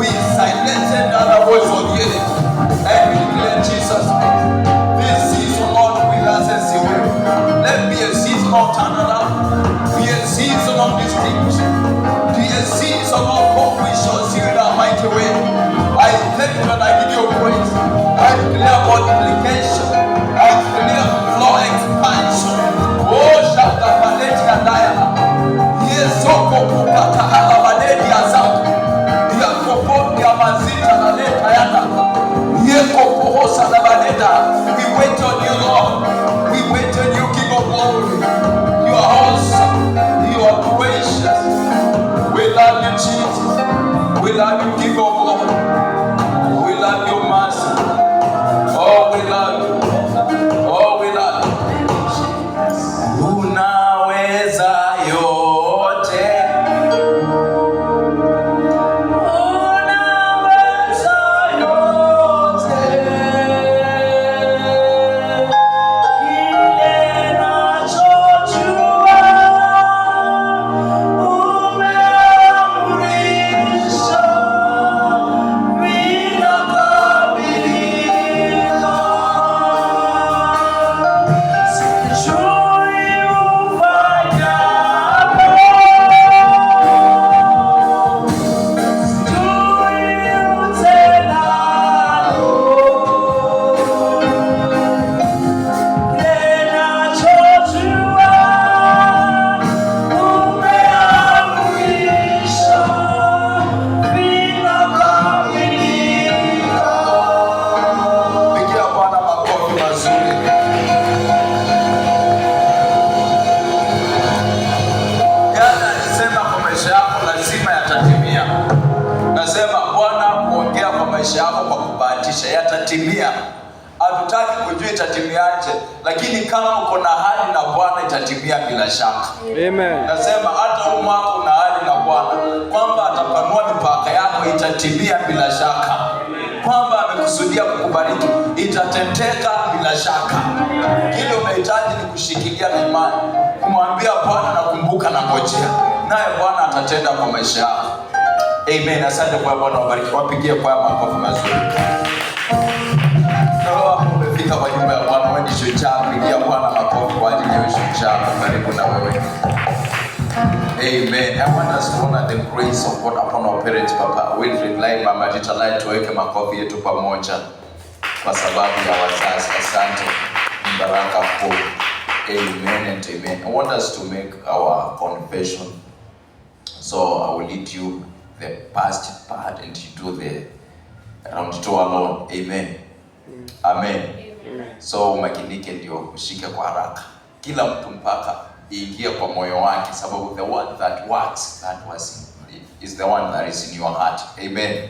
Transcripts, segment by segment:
We silence another voice of the enemy and we declare Jesus' name. This season, Lord, with us as you will. Let be a season of turnaround, be a season of distinction, be a season of hope. We shall see in a mighty way. I thank you and I give you praise. I declare multiplication, I declare floor expansion. Oh, Shakabaleti and Diana. Yes, so Kokata Alabaleti Azam. We wait on you, Lord. We wait on you, King of glory. You are awesome. You are gracious. We love you, Jesus. We love you, King of glory. We love you, Master. Oh, we love you. Oh, we love you. Unaweza yote. Yatatimia. Hatutaki kujua itatimiaje, lakini kama uko na ahadi na Bwana itatimia bila shaka. Amen. Nasema hata huu mwaka una ahadi na Bwana kwamba atapanua mipaka yako, itatimia bila shaka. Kwamba amekusudia kukubariki, itatendeka bila shaka. Kile unahitaji ni kushikilia na imani, kumwambia Bwana nakumbuka na ngojea, naye Bwana atatenda kwa maisha yako. Amen. Asante kwa Bwana, wabariki. Wapigie kwa makofi mazuri. Umefika kwa nyumba ya Bwana, wewe ni shujaa. Pigia Bwana makofi kwa ajili ya shujaa karibu na wewe. Amen. I want us to honor the grace of God upon our parents. Papa, we'll rely Mama Jitalai tuweke makofi yetu pamoja kwa sababu ya wazazi. Asante. Baraka kuu. Amen and amen. I want us to make our confession. So I will lead you the past part and you do the round 2 alone. Amen. Amen. So umakinike ndio ushike kwa haraka. Kila mtu mpaka iingie kwa moyo wake, sababu the one that works, is the one that is in your heart. Amen.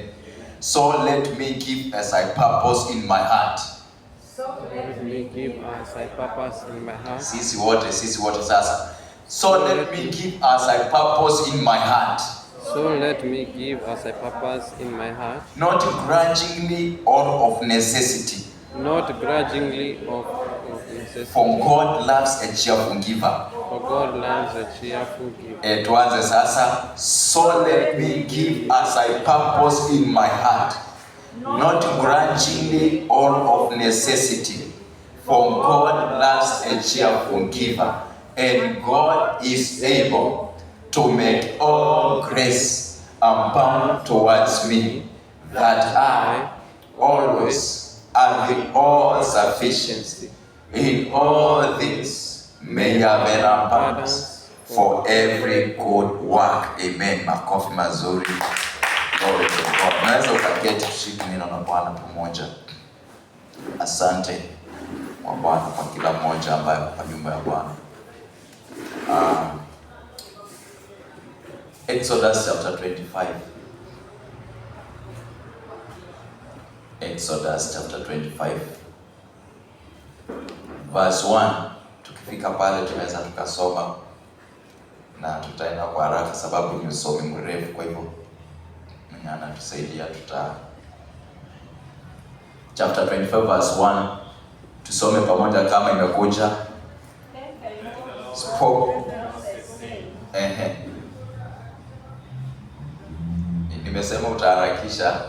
So let me give as I purpose in my heart. Let me give as I purpose in my heart. Sisi wote sasa. So let me give as I purpose in my heart. So let me give as I purpose in my heart. Not grudgingly or of necessity. Not grudgingly of necessity. For God loves a cheerful giver. God loves a cheerful giver. Tuanze sasa. So let me give as I purpose in my heart, not grudgingly or of necessity, for God loves a cheerful giver, and God is able to make all grace abound towards me, that I always have the all sufficiency in all things may have an abundance for every good work. Amen. Makofi mazuri. Glory to God. Naweza ukaketi tushike neno la Bwana pamoja. Asante kwa Bwana kwa kila mmoja ambaye kwa nyumba ya Bwana. Exodus chapter 25. Exodus chapter 25. Verse 1. Tukifika pale tunaweza tukasoma na tutaenda kwa haraka sababu ni usomi mrefu, kwa hivyo anatusaidia chapter 25 verse 1 tusome pamoja kama imekuja. Nimesema utaharakisha.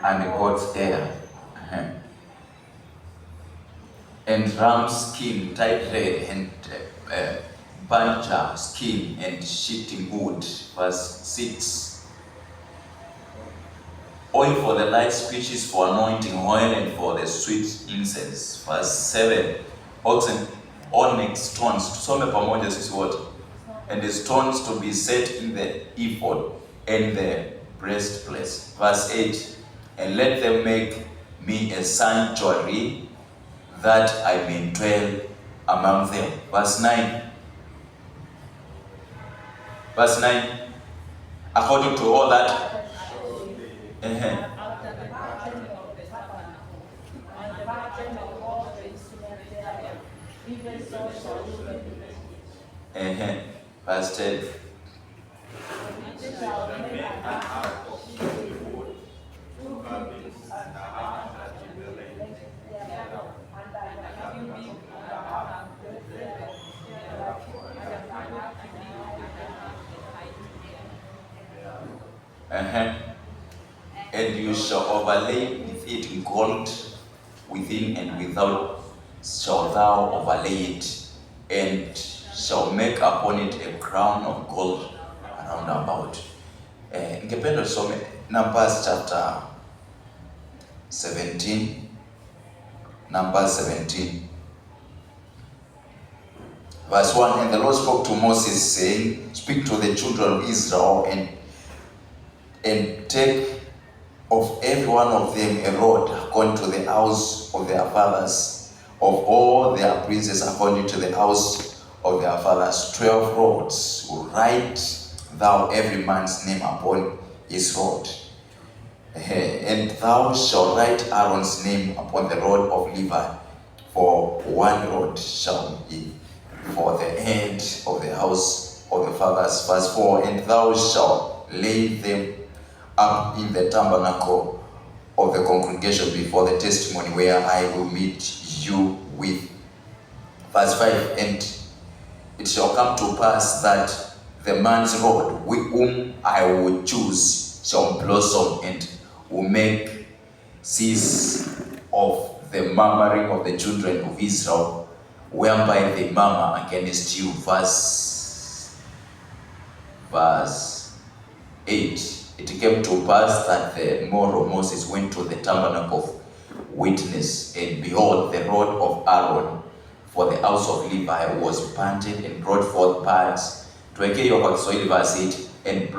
And God's hair, and ram skin, tight red, and buncher skin, and shitting wood. Verse 6. Oil for the light speeches, for anointing oil, and for the sweet incense. Verse 7. Oxen, onyx stones. Tusome pamoja sisi wote. And the stones to be set in the ephod and the breastplate. Verse 8. And let them make me a sanctuary, that I may dwell among them. Verse 9. Verse 9. According to all that. Verse 10. And you shall overlay with it gold within and without, shall thou overlay it, and shall make upon it a crown of gold around about. Ningependa tusome Numbers chapter 17. Numbers 17. Verse 1. And the Lord spoke to Moses, saying, speak to the children of Israel, and take of every one of them a rod according to the house of their fathers, of all their princes according to the house of their fathers, 12 rods. Write thou every man's name upon his rod. And thou shalt write Aaron's name upon the rod of Levi, for one rod shall be for the head of the house of the fathers. Verse 4. And thou shalt lay them up in the tabernacle of the congregation before the testimony, where I will meet you with. Verse 5. And it shall come to pass that the man's rod whom I will choose shall blossom, and will make cease of the murmuring of the children of Israel, whereby they murmur against you. Verse 8. It came to pass that the morrow Moses went to the tabernacle of witness, and behold, the rod of Aaron for the house of Levi was planted and brought forth buds. Tuweke hiyo kwa Kiswahili. Verse 8. And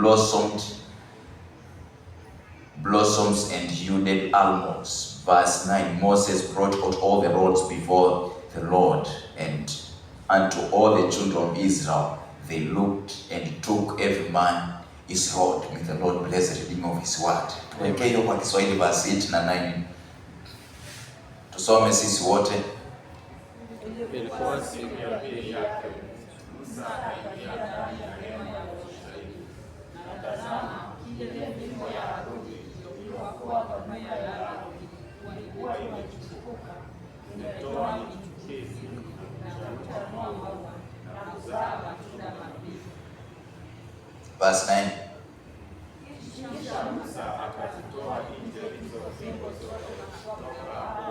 blossoms and yielded almonds. Verse 9. Moses brought out all the rods before the Lord, and And to all the children of Israel, they looked and took every man his rod. May the Lord bless the reading of his word. Tuweke hiyo kwa Kiswahili verse 8 na 9. Tusome sisi wote. Ilikuwa siku ya pili yake, Musa akaingia ndani ya hema ya ushahidi, na tazama, ile fimbo ya Haruni iliyokuwa kwa mia ya Haruni ilikuwa imechipuka, imetoa michukizi na kuchanua maua na kuzaa matunda mabichi. Verse 9. Kisha Musa akazitoa nje hizo fimbo zote kutoka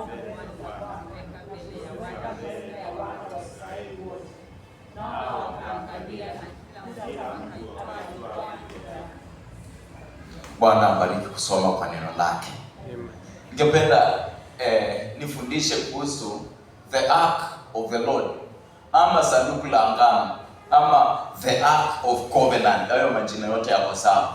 mbele za Bwana, weka mbele ya wana wa Israeli wote, nao wakaangalia na kila mtu akatoa nje yake. Bwana abariki kusoma kwa neno lake. Amen. Ningependa nifundishe kuhusu the ark of the Lord, ama sanduku la agano, ama the ark of covenant. Hayo majina yote yako sawa,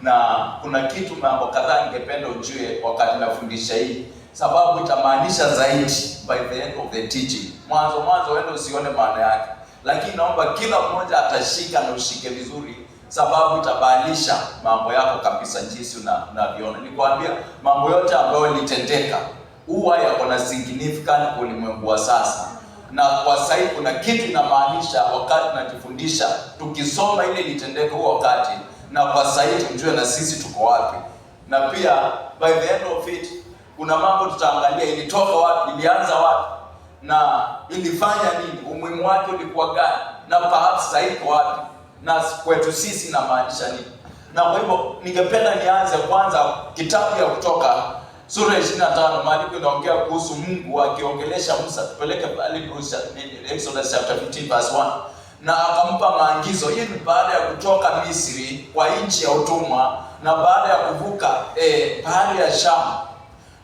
na kuna kitu mambo kadhaa ningependa ujue wakati nafundisha hii, sababu itamaanisha zaidi by the end of the teaching. Mwanzo wende usione maana yake, lakini naomba kila mmoja atashika na ushike vizuri, sababu itabadilisha mambo yako kabisa jinsi unavyoona. Nikwambia mambo yote ambayo litendeka huwa yako na significant kwa ulimwengu wa sasa, na kwa sasa kuna kitu inamaanisha wakati tunajifundisha, tukisoma ile litendeka huo wakati, na kwa sasa tujue na sisi tuko wapi. Na pia by the end of it kuna mambo tutaangalia, ilitoka wapi, ilianza wapi, na ilifanya nini, umuhimu wake ulikuwa gani, na perhaps sasa iko wapi, na kwetu sisi inamaanisha nini. Na kwa hivyo ningependa nianze kwanza kitabu ya Kutoka sura 25, maandiko inaongea kuhusu Mungu akiongelesha Musa. Tupeleke pale Exodus chapter 15 verse 1. Na akampa maagizo. Hii ni baada ya kutoka Misri kwa nchi ya utumwa, na baada ya kuvuka bahari ya Shamu.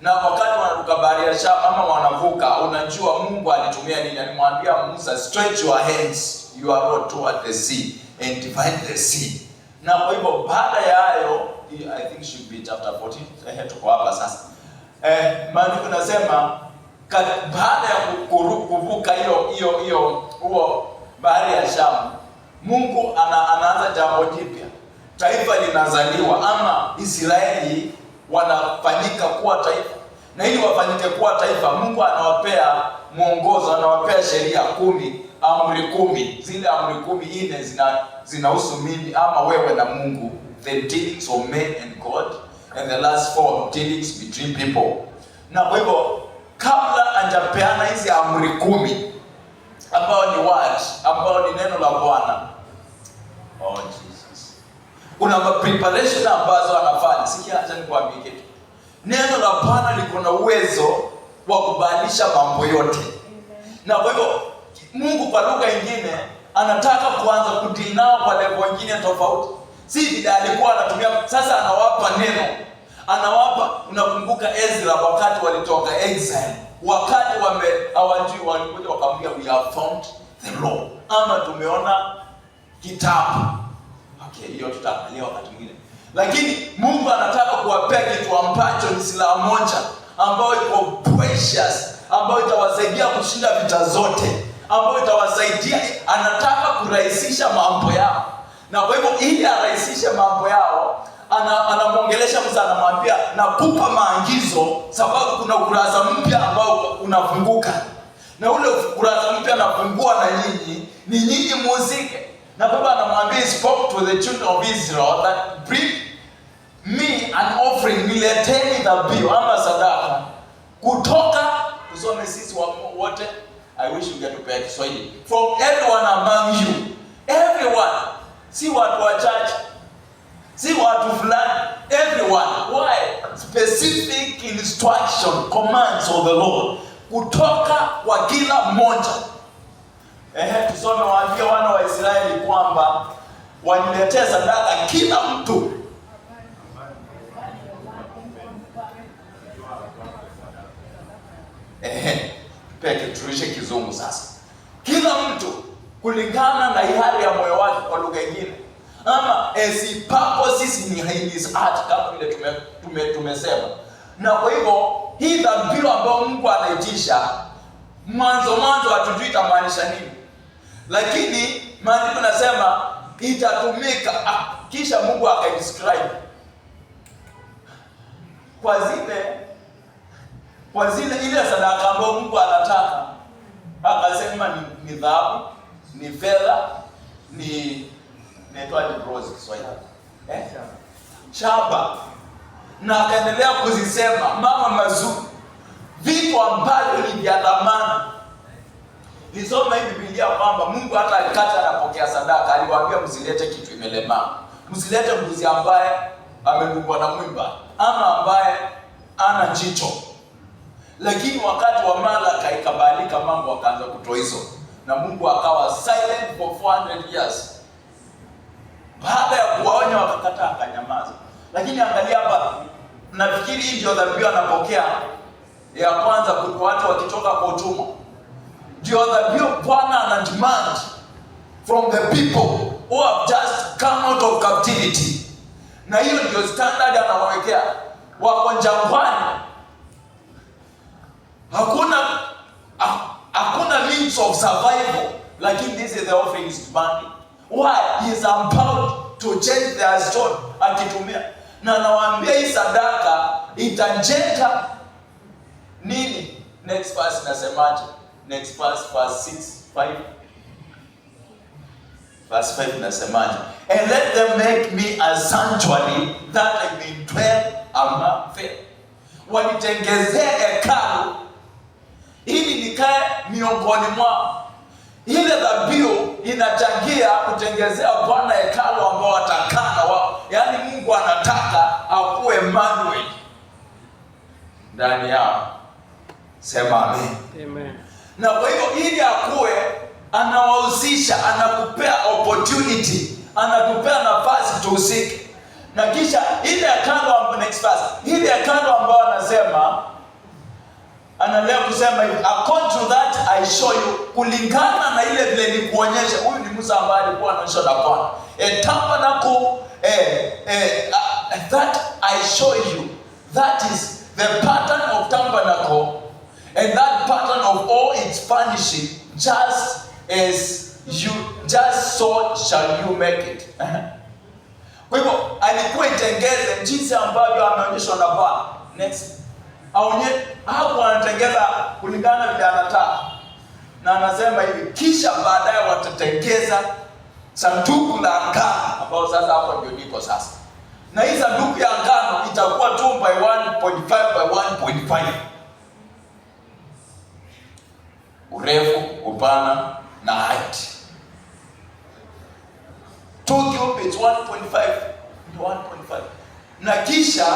Na wakati wanavuka bahari ya Shamu ama wanavuka, unajua Mungu alitumia nini? Alimwambia Musa, stretch your hands, your rod toward the sea and divide the sea. Na kwa hivyo baada ya hayo, I think should be chapter 14. Tuko hapa sasa. Maandiko nasema baada ya kuvuka huo bahari ya Shamu, Mungu anaanza jambo jipya. Taifa linazaliwa, ama Israeli wanafanyika kuwa taifa. Na ili wafanyike kuwa taifa, Mungu anawapea mwongozo, anawapea sheria 10, amri 10. Zile amri 10 zinahusu mimi ama wewe na Mungu, the dealings of man and God, and the last 4 dealings between people. Na kwa hivyo kabla hajapeana hizi amri 10 ambao ni word, ambao ni neno la Bwana, oh Jesus, kuna preparation ambazo anafanya. Sikia, acha nikwambie kitu. Neno la Bwana liko na uwezo wa kubadilisha mambo yote. Na kwa hivyo Mungu kwa lugha nyingine anataka kuanza kudeal nao kwa level nyingine tofauti. Si vile alikuwa anatumia, sasa anawapa neno. Anawapa, unakumbuka Ezra wakati walitoka exile, wakati hawajui, walikuja wakamwambia we have found the law, ama tumeona kitabu. Okay, hiyo tutaangalia wakati mwingine. Lakini Mungu anataka kuwapea kitu ambacho ni silaha moja ambayo iko precious, ambayo itawasaidia kushinda vita zote, ambayo itawasaidia, anataka kurahisisha mambo yao. Na kwa hivyo ili arahisishe mambo yao, anamwongelesha Musa, anamwambia nakupa maagizo, sababu kuna ukurasa mpya ambao unafunguka. Na ule ukurasa mpya unafungua na nyinyi muzike. Na Baba anamwambia, spoke to the children of Israel that bring me an offering, nileteni dhabihu ama sadaka kutoka, tusome sisi wote. I wish you get to pay Kiswahili. From everyone among you, everyone, si watu wachache, si watu fulani, everyone. Why? Specific instruction, commands of the Lord, kutoka kwa kila mmoja. Tusome, waambie wana wa Israeli kwamba waniletee sadaka kila mtu. Peke tulishe kizungu sasa. Kila mtu kulingana na hali ya moyo wake, kwa lugha nyingine. Ama as he purposes in his heart, kama vile tumesema. Na kwa hivyo hii dhabihu ambayo Mungu anaitisha, mwanzo hatujui itamaanisha nini. lakini maandiko nasema itatumika. Kisha Mungu akaidescribe kwa zile ile sadaka ambayo Mungu anataka, akasema ni dhahabu, ni fedha, ni bronze Kiswahili, shaba, na akaendelea kuzisema mama mazuri, vitu ambavyo ni vya dhamana. Nisoma hii Biblia kwamba Mungu hata alikata anapokea sadaka, aliwaambia msilete kitu imelemaa, msilete mbuzi ambaye amedungwa na mwimba ama ambaye ana jicho. Lakini wakati wa Malaka ikabalika, mambo akaanza kutoa hizo, na Mungu akawa silent for 400 years. Baada ya kuwaonya wakakataa, akanyamaza. Lakini angalia hapa, nafikiri hii ndio dhabihu anapokea ya kwanza kwa watu wakitoka kwa utumwa. Ndio dhabihu Bwana ana demand from the people who have just come out of captivity. Na hiyo ndio standard anawawekea. Wako jangwani, hakuna means of survival, lakini this is the offering is demanding. Why? He is about to change their story akitumia. Na anawaambia hii sadaka itajenga nini? Next verse nasemaje? Next verse, verse 5 nasemaje? And let them make me a sanctuary that I may dwell among them. Wanitengezea hekalu ili nikae miongoni mwao. Ile dhabihu inachangia kutengezea Bwana hekalu ambao watakaa na wao. Yaani Mungu anataka akuwe Emmanuel ndani yao. Sema amen. Amen. Na kwa hivyo ili akuwe, anawahusisha, anakupea opportunity, anakupea nafasi tuhusike. Na kisha ile hekalu, next verse, ile hekalu ambao anasema, anaendelea kusema hivi, according to that I show you, kulingana na ile vile nikuonyesha. Huyu ni Musa ambaye alikuwa anaonyesha na Bwana. Tabernacle that I show you, that is the pattern of tabernacle, and that pattern of all its furnishing, just so shall you make it. Kwa hivyo alikuwa itengeze jinsi ambavyo ameonyeshwa na Bwana. Next. Hapo anatengeza kulingana vile anataka. Na anasema hivi, kisha baadaye watatengeza sanduku la agano, ambao sasa hapo ndio niko sasa. Na hii sanduku ya agano itakuwa 2 by 1.5 by 1.5. Urefu, upana na height. 2 cubits 1.5 to 1.5. Na kisha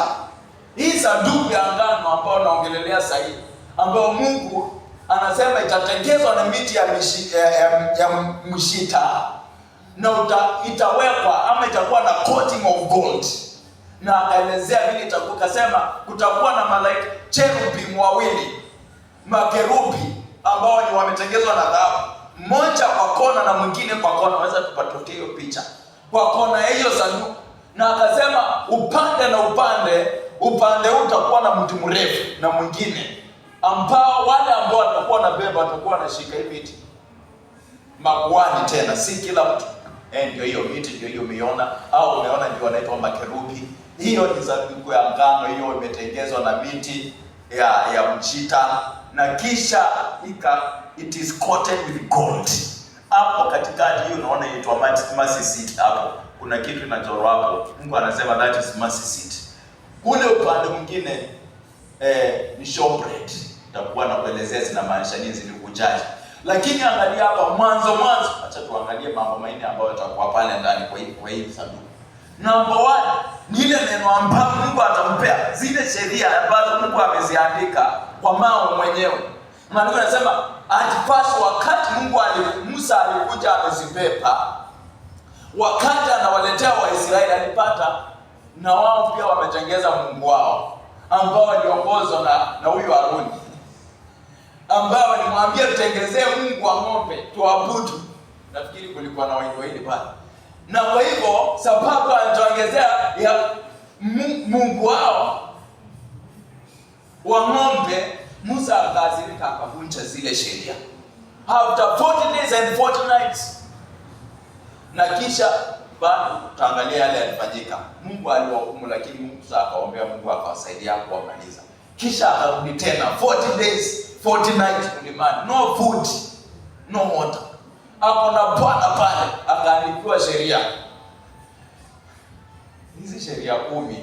hii sanduku ya agano ambao naongelelea sasa hivi, ambao Mungu anasema itatengezwa na miti ya mshita, na itawekwa ama itakuwa na coating of gold. Na akaelezea vile itakuwa, kasema kutakuwa na malaika cherubim wawili, makerubi ambao ni wametengezwa na dhahabu, mmoja kwa kona na mwingine kwa kona. Unaweza tupatoke hiyo picha kwa kona ya hiyo sanduku. Na akasema upande na upande huu utakuwa na mti mrefu na mwingine, ambao wale ambao watakuwa na beba watakuwa na shika hii miti makuhani, tena si kila mtu. Ndio hiyo miti, ndio hiyo umeona, au umeona, ndio wanaitwa makerubi. Hiyo ni sanduku ya agano, hiyo imetengezwa na miti ya mchita, na kisha it is coated with gold. Hapo katikati hiyo unaona inaitwa mercy seat. Hapo kuna kitu inachorwa hapo. Mungu anasema that is mercy seat. Ule upande mwingine ni showbread. Nitakuwa na kuelezea zinamaanisha nini zilikujaje. Lakini angalia hapa mwanzo. Acha tuangalie mambo manne ambayo yatakuwa pale ndani kwa hii sanduku. Number 1 ni ile neno ambalo Mungu atampea, zile sheria ambazo Mungu ameziandika kwa Mao mwenyewe. Maana anasema at first, wakati Musa alikuja amezipepa, wakati anawaletea Waisraeli alipata na wao pia wametengeza Mungu wao ambao waliongozwa na huyu Haruni, ambao walimwambia tutengezee Mungu wa ng'ombe tuabudu. Nafikiri kulikuwa na Waisraeli pale. Na kwa hivyo sababu anatongezea ya Mungu wao wa ng'ombe, Musa akazirika akavunja zile sheria. after 40 days and 40 nights. Na kisha bado tutaangalia yale yalifanyika. Mungu aliwahukumu, lakini Mungu sasa akaombea, Mungu akawasaidia kuwamaliza. Kisha akarudi tena 40 days 40 nights mlimani, no food no water. Hapo na Bwana pale akaandikiwa sheria. Hizi sheria 10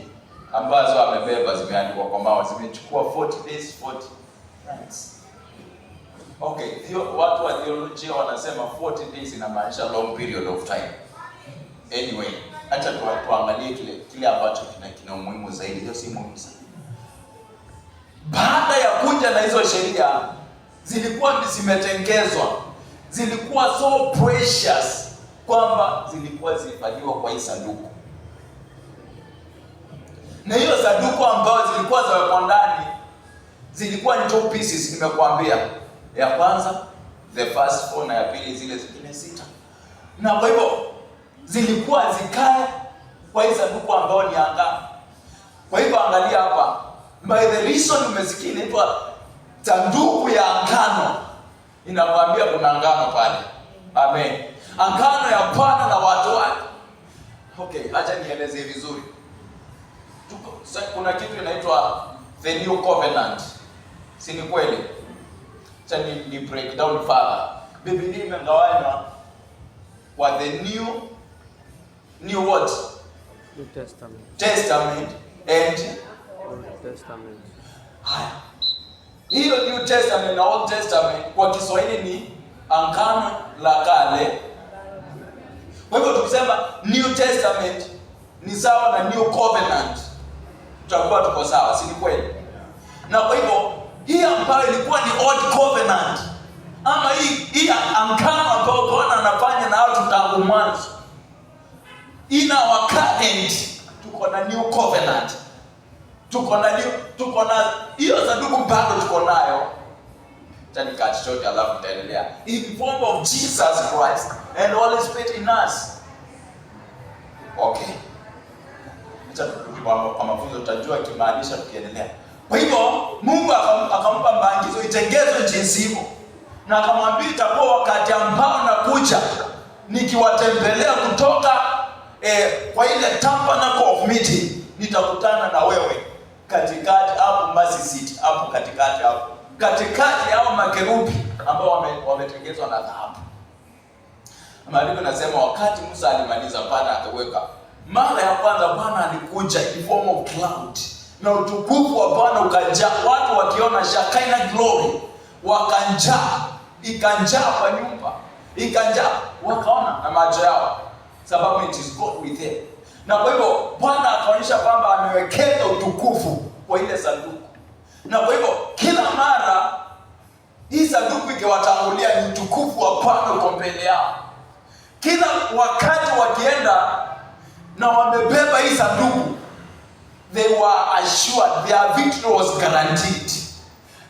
ambazo amebeba zimeandikwa kwa mawe, zimechukua 40 days 40 nights. Okay, watu wa theolojia wanasema 40 days inamaanisha long period of time. Anyway, acha tuangalie kile ambacho kina umuhimu zaidi. Hiyo si muhimu sana. Baada ya kuja na hizo sheria, zilikuwa zimetengezwa, zilikuwa so precious kwamba zilikuwa zihifadhiwa kwa hii sanduku. Na hiyo sanduku ambayo zilikuwa zawekwa ndani zilikuwa ni 2 pieces, nimekuambia. Ya kwanza the first 4 na ya pili zile zingine 6. Na kwa hivyo zilikuwa zikae kwa hii sanduku ambayo ni angano. Kwa hivyo angalia hapa, by the reason umesikia inaitwa sanduku ya angano, inakwambia kuna angano pale. Amen. Angano ya Bwana na watu wake. Okay, acha nieleze vizuri. Kuna kitu inaitwa the new covenant. Si ni kweli? Acha ni break down further. Biblia imegawanywa kwa the new what? New Testament. Testament and Old Testament. Haya. Hiyo New Testament na Old Testament kwa Kiswahili ni Agano la Kale. Kwa hivyo tukisema New Testament ni sawa na New Covenant, tutakuwa tuko sawa, si ni kweli? Na kwa hivyo hii ambayo ilikuwa ni Old Covenant, ama hii Agano ambayo Bwana anafanya na watu tangu mwanzo, ina wakati tuko na New Covenant. Tuko na hiyo sanduku bado tuko nayo. Tani kati chote alafu tutaendelea. In form of Jesus Christ and Holy Spirit in us. Okay. Acha kwa mafunzo tutajua kimaanisha tukiendelea. Kwa hivyo Mungu akampa maagizo itengezwe jinsi hivyo. Na akamwambia itakuwa wakati ambao nakuja nikiwatembelea kutoka kwa ile tabernacle of meeting, nitakutana na wewe katikati hapo Mercy Seat, hapo katikati hao makerubi ambao wametengezwa na dhahabu. Maandiko yanasema wakati Musa alimaliza Bwana akaweka. Mara ya kwanza Bwana alikuja in form of cloud, na utukufu wa Bwana ukajaa, watu wakiona Shekinah glory ikanjaa kwa nyumba, wakaona na macho yao, sababu it is God with them. Na kwa hivyo Bwana akaonyesha kwamba amewekeza utukufu kwa ile sanduku. Na kwa hivyo kila mara hii sanduku ikiwatangulia, ni utukufu wa Bwana uko mbele yao. Kila wakati wakienda na wamebeba hii sanduku, they were assured their victory was guaranteed.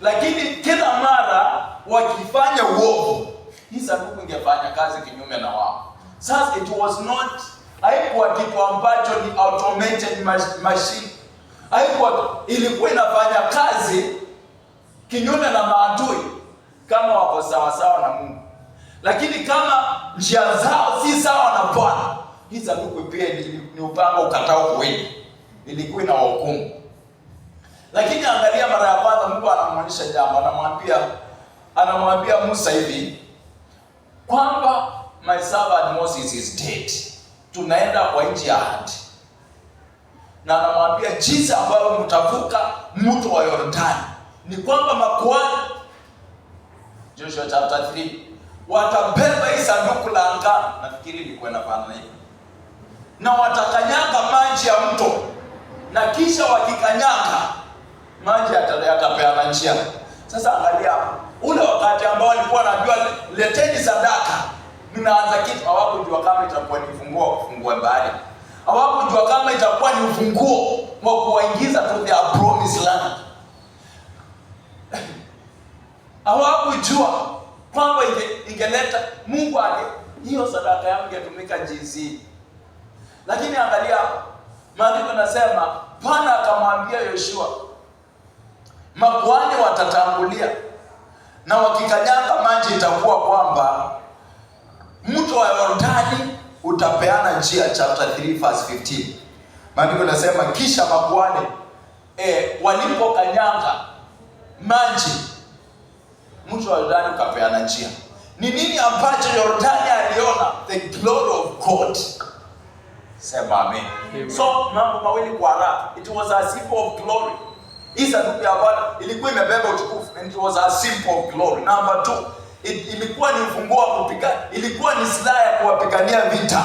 Lakini kila mara wakifanya uovu, hii sanduku ingefanya kazi kinyume na wao. Sasa it was not, haikuwa kitu ambacho ni automated machine. Ilikuwa inafanya kazi kinyume na maadui kama wako sawa sawa na Mungu. Lakini kama njia zao si sawa na Bwana, hii sanduku pia ni upanga ukatao kweli, ilikuwa ina hukumu. Lakini angalia, mara ya kwanza Mungu anamwonyesha jambo, anamwambia Musa hivi kwamba my servant Moses is dead. Tunaenda kwa nchi ya ahadi. Na anamwambia jinsi ambavyo mtavuka mto wa Yordani ni kwamba makuhani, Joshua chapter 3, watabeba hii sanduku la agano. Nafikiri ilikuwa inafanya hivi. Na watakanyaga maji ya mto. Na kisha wakikanyaga maji yatapeana njia. Sasa angalia ule wakati ambao walikuwa wanajua leteni sadaka, ninaanza kitu, hawakujua kama itakuwa ni ufunguo kufungua bahari. Hawakujua kama itakuwa ni ufunguo wa kuwaingiza to their promised land. Hawakujua kwamba ingeleta Mungu hiyo sadaka yao ingetumika jinsi. Lakini angalia maandiko yanasema Bwana akamwambia Yoshua, makuhani watatangulia na wakikanyaga maji itakuwa kwamba mto wa Yordani utapeana njia. Chapter 3 verse 15. Maandiko nasema kisha makuhani walipokanyaga maji, mto wa Yordani ukapeana njia. Ni nini ambacho Yordani aliona? The glory of God. Sema amen. So mambo mawili kwa haraka. It was a symbol of glory. Hii sanduku ya Bwana ilikuwa imebeba utukufu, and it was a symbol of glory. Number 2, ilikuwa ni ufunguo wa kupigana, ilikuwa ni silaha ya kuwapigania vita.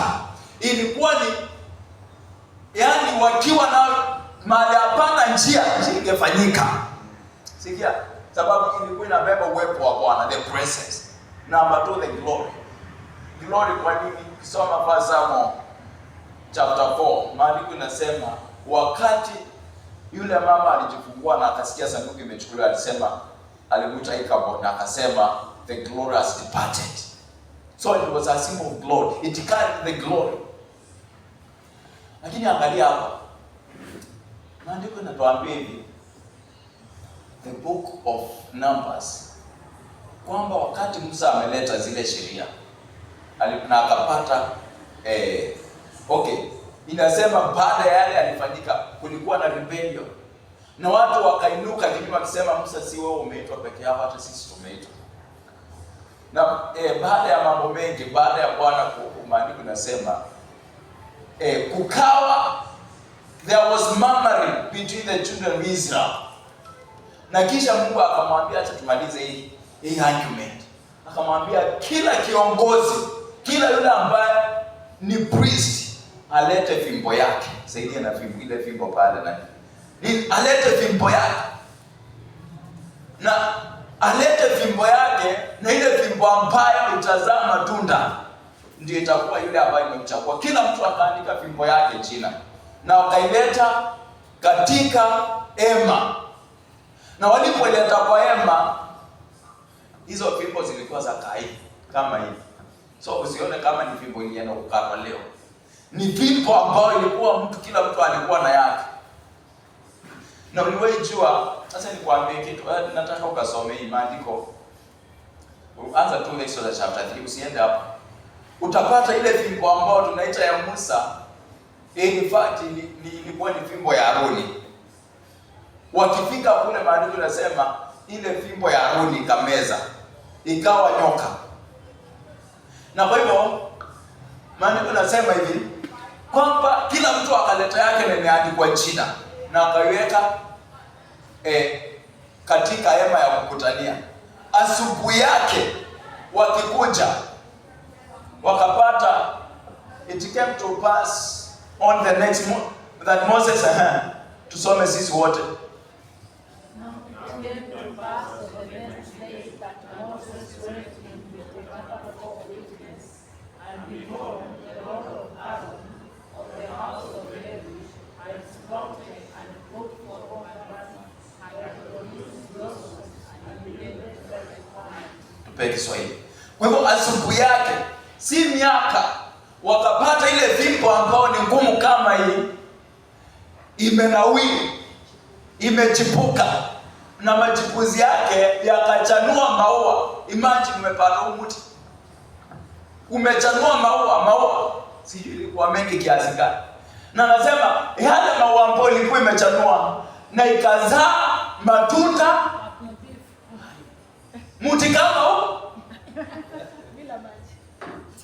Ilikuwa ni yani wakiwa na mahali hapana njia ingefanyika. Sikia, sababu ilikuwa inabeba uwepo wa Bwana, the presence. Number 2, the glory. Glory kwa nini? Kisoma Psalm chapter 4, maandiko inasema wakati yule mama alijifungua na akasikia sanduku imechukuliwa, alisema, alimuita Ichabod na akasema the glory has departed. So it was a symbol of glory. It carried the glory. Lakini angalia hapa, maandiko yanatuambia hivi, the book of Numbers, kwamba wakati Musa ameleta zile sheria na akapata inasema baada ya yale alifanyika kulikuwa na rebellion, na watu wakainuka kinyume wakisema, Musa, si wewe umeitwa peke yako, hata sisi tumeitwa. Na baada ya mambo mengi, baada ya Bwana maandiko nasema kukawa, there was murmuring between the children of Israel. Na kisha Mungu akamwambia, acha tumalize hii argument. Akamwambia kila kiongozi, kila yule ambaye ni priest alete fimbo yake. Saidia na fimbo, ile fimbo pale na alete fimbo yake. Na alete fimbo yake, na ile fimbo ambayo itazaa matunda ndio itakuwa yule ambaye imemchagua. Kila mtu akaandika fimbo yake jina, na wakaileta katika hema. Na walipoleta kwa hema, hizo fimbo zilikuwa za kawaida kama hivi. So usione kama ni fimbo ilienda kukatwa leo. Ni fimbo ambayo ilikuwa kila mtu alikuwa na yake. Na uliwahi jua, sasa nikwambie kitu, nataka ukasome hii maandiko. Anza tu Exodus chapter 3, usiende hapo. Utapata ile fimbo ambayo tunaita ya Musa, in fact ilikuwa ni fimbo ya Aroni. Wakifika kule maandiko yanasema ile fimbo ya Aroni ikameza, ikawa nyoka. Na kwa hivyo maandiko yanasema hivi kwamba kila mtu akaleta yake na imeandikwa jina, na akaiweka katika hema ya kukutania. Asubuhi yake wakikuja wakapata, it came to pass on the next month that Moses tusome sisi wote. Tupe Kiswahili. Kwa hivyo asubuhi yake, si miaka, wakapata ile fimbo ambayo ni ngumu kama hii, imenawiri, imechipuka, na machipuzi yake yakachanua maua. Imagine umepanda mti, umechanua maua, sijui ilikuwa mengi kiasi gani. Na anasema yale maua ambayo ilikuwa imechanua na ikazaa matunda, mti kama huo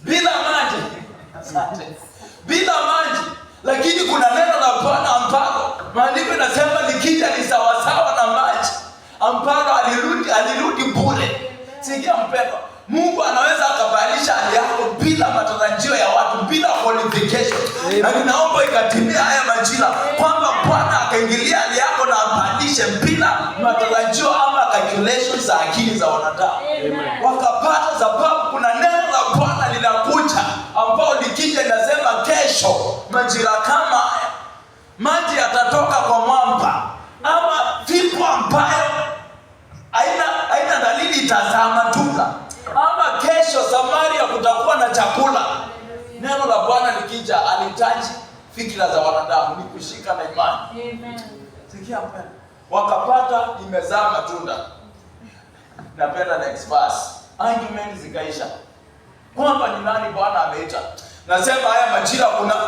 bila maji. Asante. Bila maji, lakini kuna neno la Bwana ambalo maandiko yanasema likija ni sawa sawa na maji ambalo alirudi bure. Sikia mpendwa, Mungu anaweza akabadilisha hali yako bila matarajio ya watu, bila qualification. Na ninaomba ikatimia haya majira kwamba Bwana akaingilia hali yako na abadilishe bila matarajio ama calculations za akili za wanadamu. Wakapata, sababu kuna neno la Bwana linakuja ambao likija linasema kesho majira kama haya maji yatatoka kwa mwamba, ama fimbo ambayo haina dalili itazaa matunda, ama kesho Samaria kutakuwa na chakula. Neno la Bwana likija alitaji fikira za wanadamu, ni kushika na imani. Amen. Sikia mpendwa, wakapata imezaa matunda. Napenda next verse. Argument zikaisha. Kwamba ni nani Bwana ameita. Nasema haya majira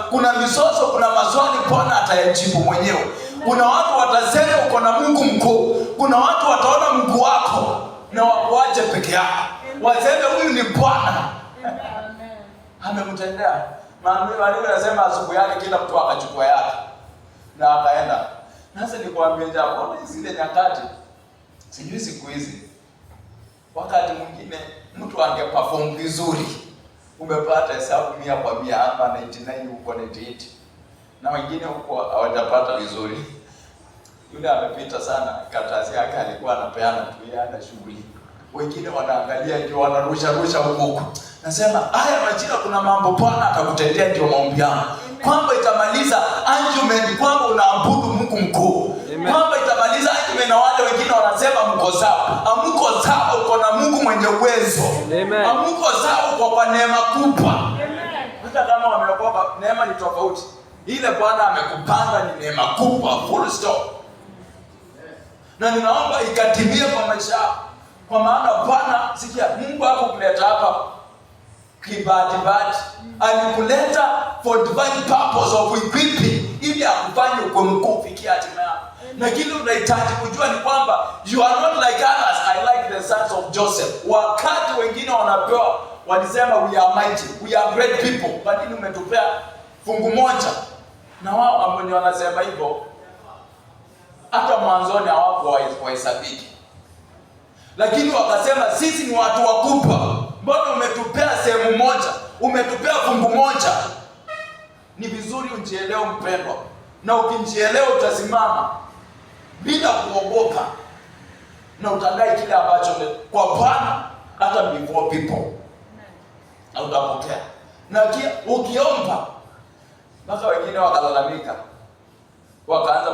kuna misoso, kuna maswali Bwana atayajibu mwenyewe. Kuna watu watasema uko na Mungu mkuu. Kuna watu wataona Mungu wako na wakuache peke yako. Waseme huyu ni Bwana. Amemtendea. Maana anasema asubuhi yake kila mtu akachukua yake na akaenda. Sasa nikwambie jambo, zile nyakati sijui siku hizi wakati mwingine mtu angeperform vizuri, umepata hesabu 100 kwa 100 hapa 99 huko 98, na wengine huko hawajapata vizuri. Yule amepita sana, karatasi yake alikuwa anapeana tu, yeye ana shughuli. Wengine wanaangalia ndio wanarusha huko. Nasema haya majira kuna mambo Bwana atakutendea, ndio maombi yangu. Kwamba itamaliza argument kwamba unaabudu Mungu mkuu. Kwamba itamaliza argument na wale wengine wanasema mko sawa. Amuko sawa, uko na Mungu mwenye uwezo. Amuko sawa, uko kwa neema kubwa. Hata kama wameokoka, neema ni tofauti. Ile Bwana amekupanga ni neema kubwa, full stop. Na ninaomba ikatimie kwa maisha. Kwa maana Bwana, sikia, Mungu hakukuleta hapa kibati. Alikuleta for divine purpose of equipping, ili akufanye uko mkuu kufikia hatima yako. Na kile unahitaji kujua ni kwamba you are not like others. I like the sons of Joseph. Wakati wengine wanapewa, walisema we are mighty, we are great people, but ni umetupea fungu moja. Na wao ambao wanasema hivyo hata mwanzoni hawako wahesabiki. Lakini wakasema sisi ni watu wakubwa. Mbona umetupea sehemu moja? Umetupea fungu moja. Ni vizuri ujielewe mpendwa. Na ukijielewa utasimama bila kuogopa. Na utadai kile ambacho kwa Bwana hata before people. Na utapokea. Na ukiomba, mpaka wengine wakalalamika. Wakaanza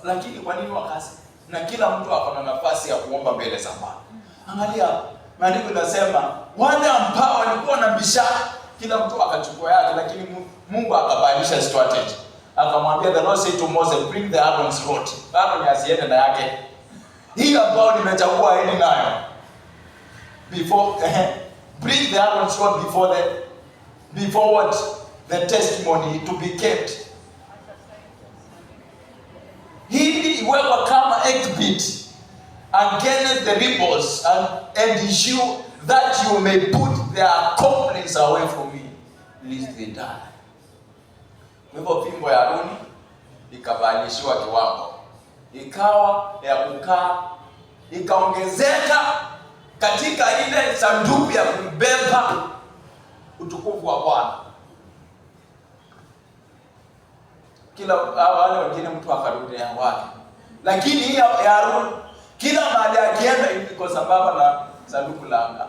lakini kwa nini wakasi? Na kila mtu akona nafasi ya kuomba mbele za Bwana. Angalia, maandiko yanasema wale ambao walikuwa na bishara, kila mtu akachukua yake, lakini Mungu akabadilisha strategy. Akamwambia, the Lord said to Moses, bring the Aaron's rod. Aaron asiende na yake. Hii ambao nimechagua hili nayo. Bring the Aaron's rod before what? The testimony to be kept. Hili iwekwa kama exhibit against the rebels and ensure that you may put their complaints away from me, lest they die. Kwa hivyo fimbo ya Haruni ikabadilishiwa kiwango, ikawa ya kukaa, ikaongezeka katika ile sanduku ya kubeba utukufu wa Bwana. Kila wale wengine mtu akarudi ya wake. Lakini hii ya Haruni kila mahali akienda iko sababu na sanduku la anga.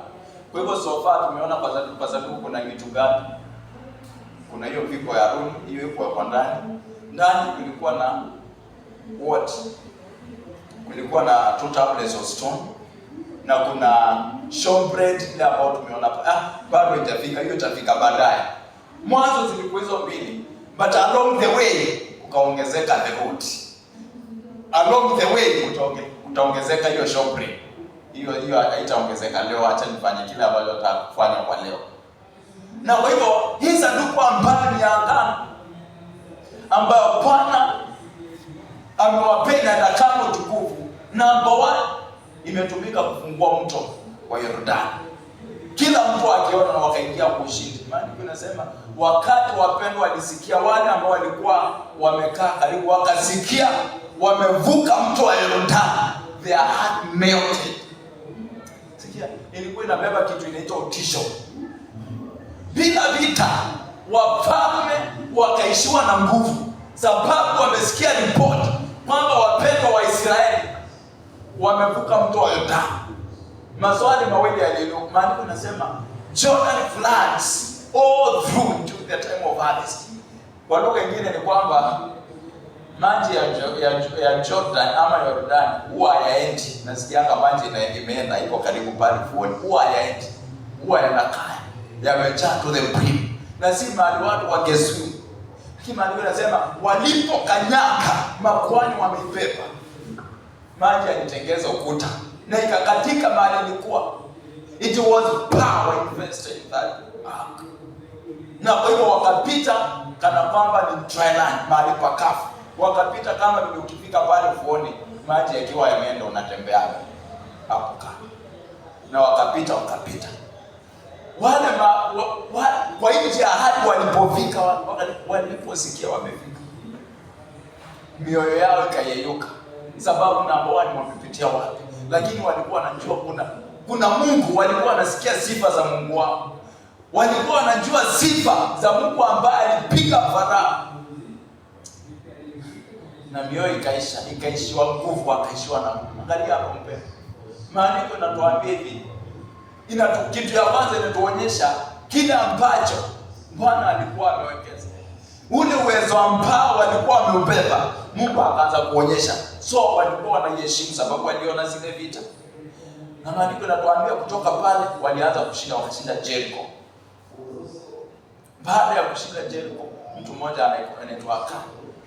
Kwa hivyo so far tumeona kwa sanduku kuna kitu gani? Kuna hiyo fimbo ya Haruni, hiyo iko kwa ndani. Ndani kulikuwa na what? Kulikuwa na 2 tablets of stone. Na kuna showbread ile ambayo tumeona bado itafika, hiyo itafika baadaye. Mwanzo zilikuwa hizo mbili. But along the way ukaongezeka the root. Along the way utaongezeka hiyo showbread. Hiyo haitaongezeka leo, acha nifanye kile ambacho nataka kufanya kwa leo. Na kwa hivyo hii sanduku ambayo ni agano ambayo Bwana amewapenda na kama utukufu, namba 1 imetumika kufungua mto wa Yordani. Kila mtu akiona na wakaingia kwa ushindi. Maana inasema wakati wapendwa walisikia, wale ambao walikuwa wamekaa karibu wakasikia wamevuka mto wa Yordani, their heart melted. Sikia, ilikuwa inabeba kitu inaitwa utisho. Bila vita wafalme wakaishiwa na nguvu, sababu wamesikia ripoti kwamba wapendwa wa Israeli wamevuka mto wa Yordani. Maswali mawili yaliyo, maandiko yanasema Jordan floods all through to the time of harvest. Kwa lugha nyingine ni kwamba maji ya Jordan ama Yordani huwa hayaendi. Nasikianga maji imeenda iko karibu pale fuoni. Huwa hayaendi. Huwa yanakaa. Yamejaa to the brim. Na si mahali watu wageswi. Lakini maandiko yanasema walipokanyaga makuhani wameibeba. Maji yalitengeza ukuta. na ikakatika mahali ilikuwa. It was power invested in that ark. Na kwa hivyo wakapita kana kwamba ni dry land, mahali pakavu. Wakapita kama vile ukifika pale ufuoni maji yakiwa yameenda unatembeaga hapo kando. Na wakapita wale kwa nchi ya ahadi walipofika, waliposikia wamefika, mioyo yao ikayeyuka. Sababu namba wani wamepitia wapi? Lakini walikuwa wanajua kuna Mungu. Walikuwa wanasikia sifa za Mungu wao. Walikuwa wanajua sifa za Mungu ambaye alipiga Farao. Na mioyo ikaishiwa nguvu, wakaishiwa na Mungu. Angalia hapo mpendwa. Maandiko yanatuambia hivi. Kitu ya kwanza inatuonyesha kile ambacho Bwana alikuwa amewekeza. Ule uwezo ambao walikuwa wameubeba, Mungu akaanza kuonyesha. So walikuwa wanaheshimu sababu waliona zile vita. Na maandiko yanatuambia kutoka pale walianza kushinda, wakashinda Jericho. Baada ya kushinda Jericho, mtu mmoja anaitwa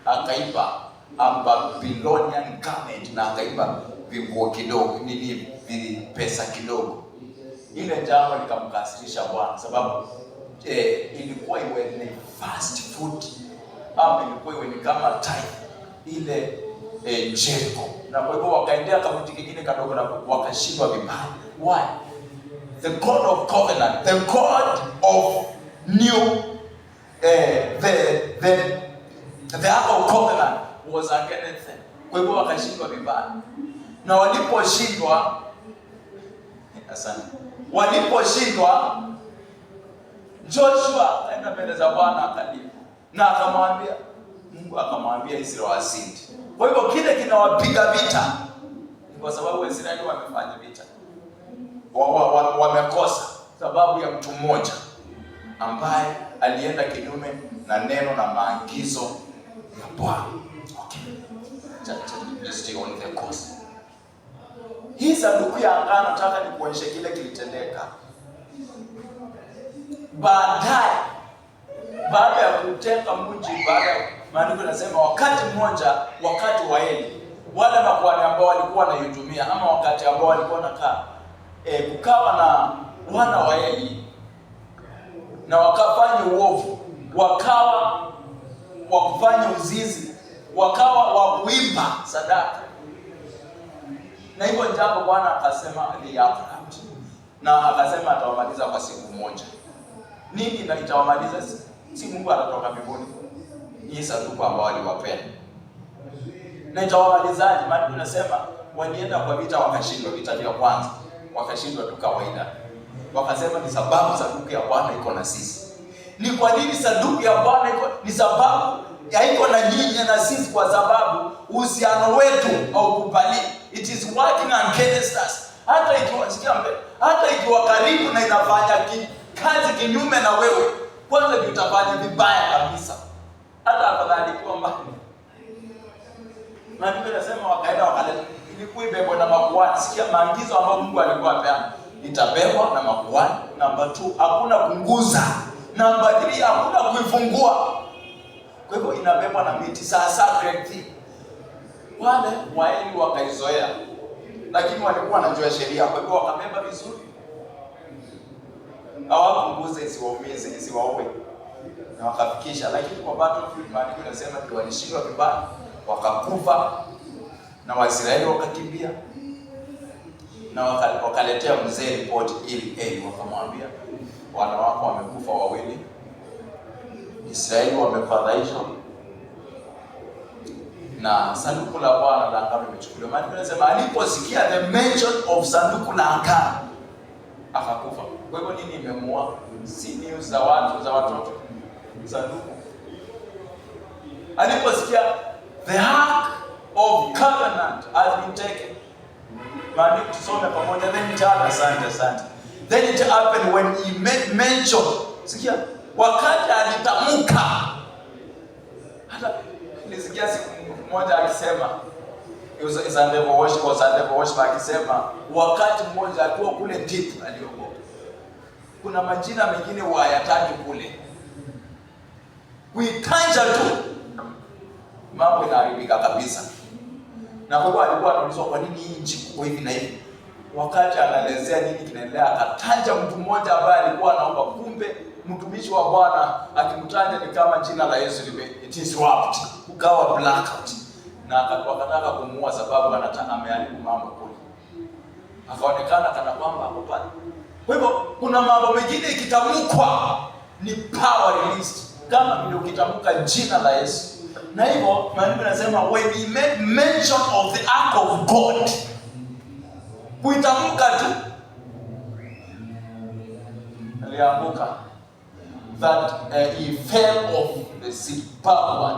akaiba Babylonian garment na akaiba vinguo kidogo, pesa kidogo. Ile jambo likamkasirisha Bwana sababu ilikuwa iwe ni fast food ama ilikuwa iwe ni kama time ile Jericho. Na kwa hivyo wakaendea kabuti kingine kadogo na wakashindwa vibaya. Why? The God of covenant, the God of new the ark of covenant was against them. Kwa hivyo wakashindwa vibaya. Na waliposhindwa, Joshua akaenda mbele za Bwana akalia. Na akamwambia, Mungu akamwambia Israeli wasindi. Kwa hivyo kile kinawapiga vita kwa sababu Israeli wamefanya vita. Wamekosa sababu ya mtu mmoja ambaye alienda kinyume na neno na maagizo ya Bwana. Okay. Just stay on the course. Hii sanduku ya agano nataka nikuonyeshe kile kilitendeka. Baada ya kuteka mji, maandiko yanasema wakati mmoja, wakati wa Eli, wale makuhani ambao walikuwa wanahudumia ama wakati ambao walikuwa wanakaa kukawa na wana wa Eli na wakafanya uovu, wakawa wakufanya uzizi, wakawa wakuiba sadaka. Na hivyo jambo Bwana akasema aliyafuata. Na akasema atawamaliza kwa siku moja. Nini na itawamaliza? Si Mungu atatoka mbinguni. Hii sanduku ambao aliwapea. Na itawamalizaje? Maana tunasema walienda kwa vita wakashindwa, vita vya kwanza. Wakashindwa tu kawaida. Wakasema ni sababu sanduku ya Bwana iko na sisi. Ni kwa nini sanduku ya Bwana iko? Ni sababu haiko na nyinyi na sisi, kwa sababu uhusiano wetu haukubali. It is working against us. Hata ikiwa karibu na inafanya kazi kinyume na wewe, kwanza utafanya vibaya kabisa. Hata afadhali kwa mbali. Na Biblia inasema wakaenda wakaleta, ilikuwa ibebwa na makuhani. Sikia maagizo ambayo Mungu alikuwa apeana. Itabebwa na makuhani. Namba 2, hakuna kunguza. Namba 3, hakuna kuifungua. Kwa hivyo inabebwa na miti. Sacred thing. Wale Waeli wakaizoea, lakini walikuwa wanajua sheria, kwa hivyo wakabeba vizuri. Hawakunguza isiwaumize, isiwaue. Na wakafikisha, lakini kwa battlefield maandiko yanasema ndio walishindwa vibaya, wakakufa na Waisraeli wakakimbia. Na wakaletea mzee report ili wakamwambia wana wako wamekufa wawili. Israeli wamefadhaishwa. Na sanduku la Bwana la agano limechukuliwa. Maana tunasema aliposikia the mention of sanduku la agano akakufa. Kwa hivyo nini imemuua? Si news za watoto. Sanduku. Aliposikia the ark of covenant has been taken. Maana tusome pamoja. Then it happened when he made mention. Sikia, wakati alitamka. Hata nilisikia siku mmoja akisema, Sunday worship akisema wakati mmoja alikuwa kule deep aliogopa. Kuna majina mengine hayataji kule. Kuikanja tu mambo inaharibika kabisa. Na kwa hivyo alikuwa anaulizwa kwa nini hii nchi kwa hivi na hivi. wakati anaelezea nini kinaendelea, akataja mtu mmoja ambaye alikuwa anaomba. Kumbe mtumishi wa Bwana akimtaja ni kama jina la Yesu it is wrapped, ukawa blackout, na wakataka kumuua sababu ameharibu mambo kule, akaonekana kana kwamba hapo pale. Kwa hivyo kuna mambo mengine ikitamkwa ni power released, kama vile ukitamka jina la Yesu. Na hivyo maandiko yanasema when he made mention of the ark of God, kuitamka tu alianguka, that he fell off the seat backward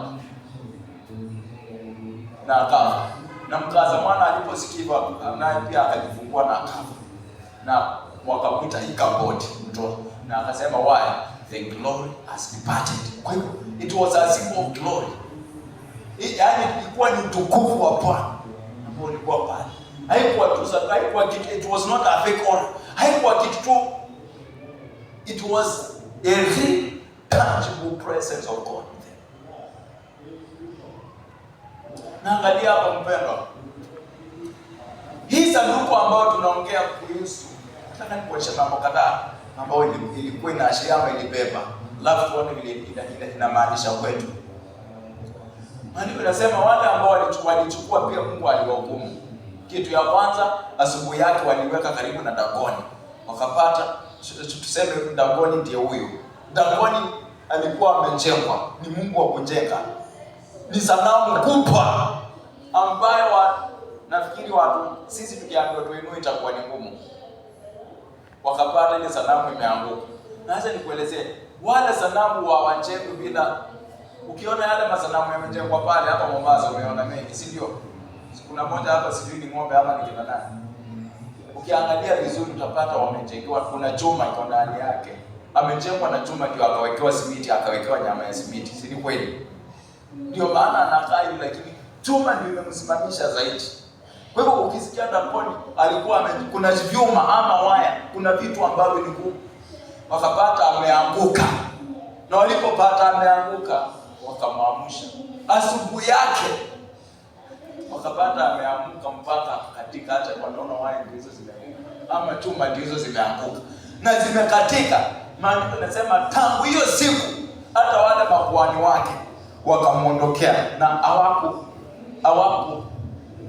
na akafa. Na mkaza mwana aliposikiwa naye pia akajifungua na akafa, na wakamwita Ichabod mtoto, na akasema why the glory has departed. Kwa hivyo it was a symbol of glory, yaani ilikuwa ni utukufu wa Bwana ambao ulikuwa pale. Haikuwa kitu, it was not a fake honor, haikuwa kitu tu, it was a real tangible presence of God. Na angalia hapa mpendwa, hii sanduku ambayo tunaongea kuhusu, nataka nikuonyeshe mambo kadhaa ambayo ilikuwa inaashiria ama ilibeba, alafu tuone vile inamaanisha kwetu. Maandiko yanasema wale ambao walichukua pia Mungu aliwahukumu. Kitu ya kwanza, asubuhi yake waliweka karibu na Dagoni, wakapata, tuseme Dagoni ndiye huyo. Dagoni alikuwa amejengwa, ni mungu wa kujenga, ni sanamu kubwa ambayo nafikiri watu sisi tukiambiwa tuinue itakuwa ni ngumu. Wakapata ile sanamu imeanguka. Na acha nikuelezee, wale sanamu hawajengwi bila, ukiona yale masanamu yamejengwa pale hapa Mombasa, umeona mengi, si ndio? Kuna moja hapa sijui ni ng'ombe ama ni kina nani. Ukiangalia vizuri utapata wamejengewa, kuna chuma iko ndani yake. Amejengwa na chuma ndio akawekewa simiti, akawekewa nyama ya simiti, si ni kweli? Ndio maana anakaa hivi, lakini chuma ndio imemsimamisha zaidi. Kwa hivyo ukisikia Dagoni alikuwa kuna vyuma ama waya, kuna vitu ambavyo ni ngumu. Wakapata ameanguka. Na walipopata ameanguka, wakamwamsha. Asubuhi yake wakapata ameanguka mpaka katika, hata wanaona waya ndizo zimeanguka ama chuma ndizo zimeanguka na zimekatika. Maandiko yanasema tangu hiyo siku hata wale makuhani wake wakamuondokea na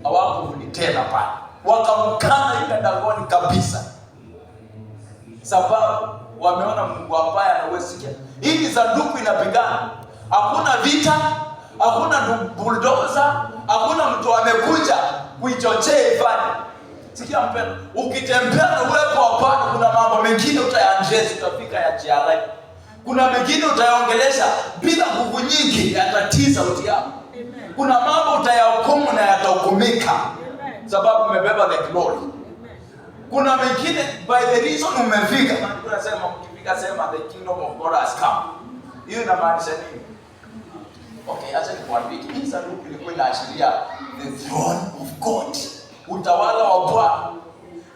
hawakurudi tena pale, wakamkana yule Dagoni kabisa, sababu wameona Mungu ambaye anaweza. Hii sanduku inapigana, hakuna vita, hakuna bulldozer, hakuna mtu amekuja kuichochea ifanye. Sikia mpendwa, ukitembea na uwepo wa Bwana, kuna mambo mengine utayaandress, utafika ya jiarani. Kuna mengine utayaongelesha bila nguvu nyingi, yatatiza sauti yako. Kuna mambo utayahukumu na yatahukumika sababu umebeba the glory. Kuna mengine by the reason umefika, maana tunasema mkifika sema the kingdom of God has come. Hiyo inamaanisha nini? Okay, acha nikwambie, hii sanduku ilikuwa inaashiria the throne of God, utawala wa Bwana.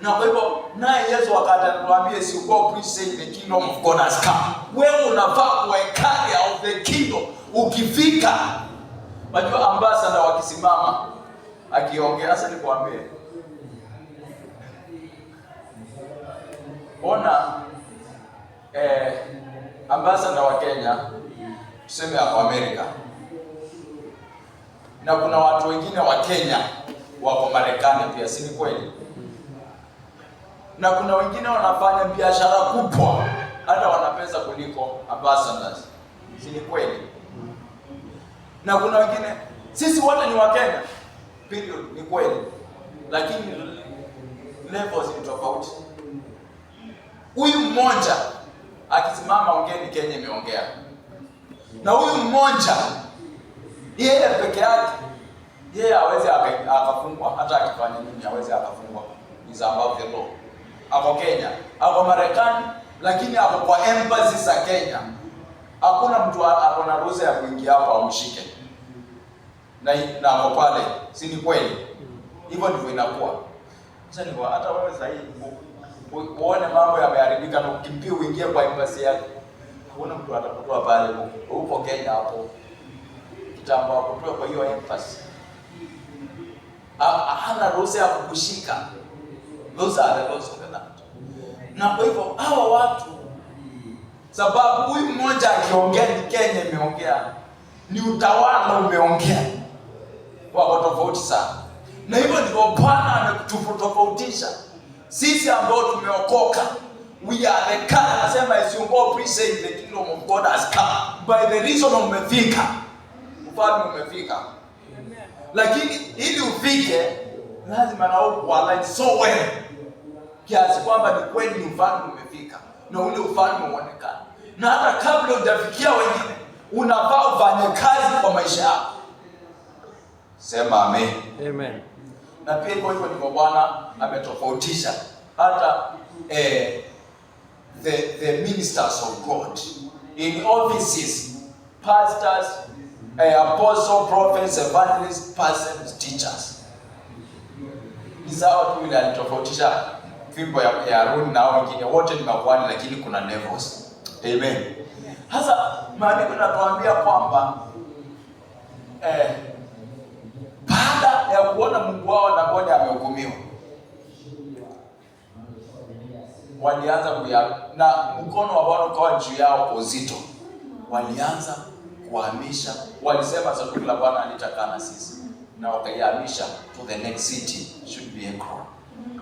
Na kwa hivyo naye Yesu akatuambia si go preach saying the kingdom of God has come. Wewe unafaa kuwa carrier of the kingdom. Ukifika, wajua ambassador wakisimama akiongea, sasa nikwambie, ona ambassador wa Kenya tuseme hapo Amerika, na kuna watu wengine wa Kenya wako Marekani pia, si ni kweli? Na kuna wengine wanafanya biashara kubwa, hata wana pesa kuliko ambassadors, si ni kweli? Na kuna wengine, sisi wote ni wa Kenya period, ni kweli, lakini levels ni tofauti. Huyu mmoja akisimama ongeni, Kenya imeongea, na huyu mmoja yeye peke yake, yeye hawezi akafungwa, hata akifanya nini hawezi akafungwa. Is above the law. Ako Kenya, ako Marekani, lakini ako kwa embassy za Kenya. Hakuna mtu ako na ruhusa ya kuingia hapa amshike. Na ako pale, si ni kweli? Hivyo ndivyo inakuwa. Sasa ni hata wewe sasa hivi uone mambo yameharibika na ukimbie uingie kwa embassy yake. Hakuna mtu atakutoa pale huko Kenya hapo. Kitambo akutoa kwa hiyo embassy. Hana ruhusa ya kukushika. Those are the laws of the land. Na kwa hivyo hawa watu, sababu huyu mmoja akiongea ni Kenya imeongea, ni utawala umeongea, wako tofauti sana. Na hivyo ndivyo Bwana ametutofautisha sisi ambao tumeokoka. We are the kind, anasema as you go preach saying the kingdom of God has come. By the reason umefika, ufalme umefika. Lakini ili ufike lazima na ualign so well kiasi kwamba ni kweli ufalme umefika na ule ufalme uonekane. Na hata kabla hujafikia wengine, unafaa ufanye kazi kwa maisha yako. Sema amen. Amen. Na pia hivyo ndivyo Bwana ametofautisha hata the ministers of God in offices, pastors, apostles, prophets, evangelists, pastors, teachers. Ni sawa tu ile alitofautisha fimbo ya Haruni na wengine wote ni makuhani, lakini kuna levels. Amen. Sasa maandiko yanatuambia kwamba baada ya kuona Mungu wao na Bwana amehukumiwa, walianza na mkono wa Bwana ukawa juu yao kwa uzito. Walianza kuhamisha, walisema sanduku la Bwana halitakaa na sisi, na wakaihamisha to the next city, should be Ekron.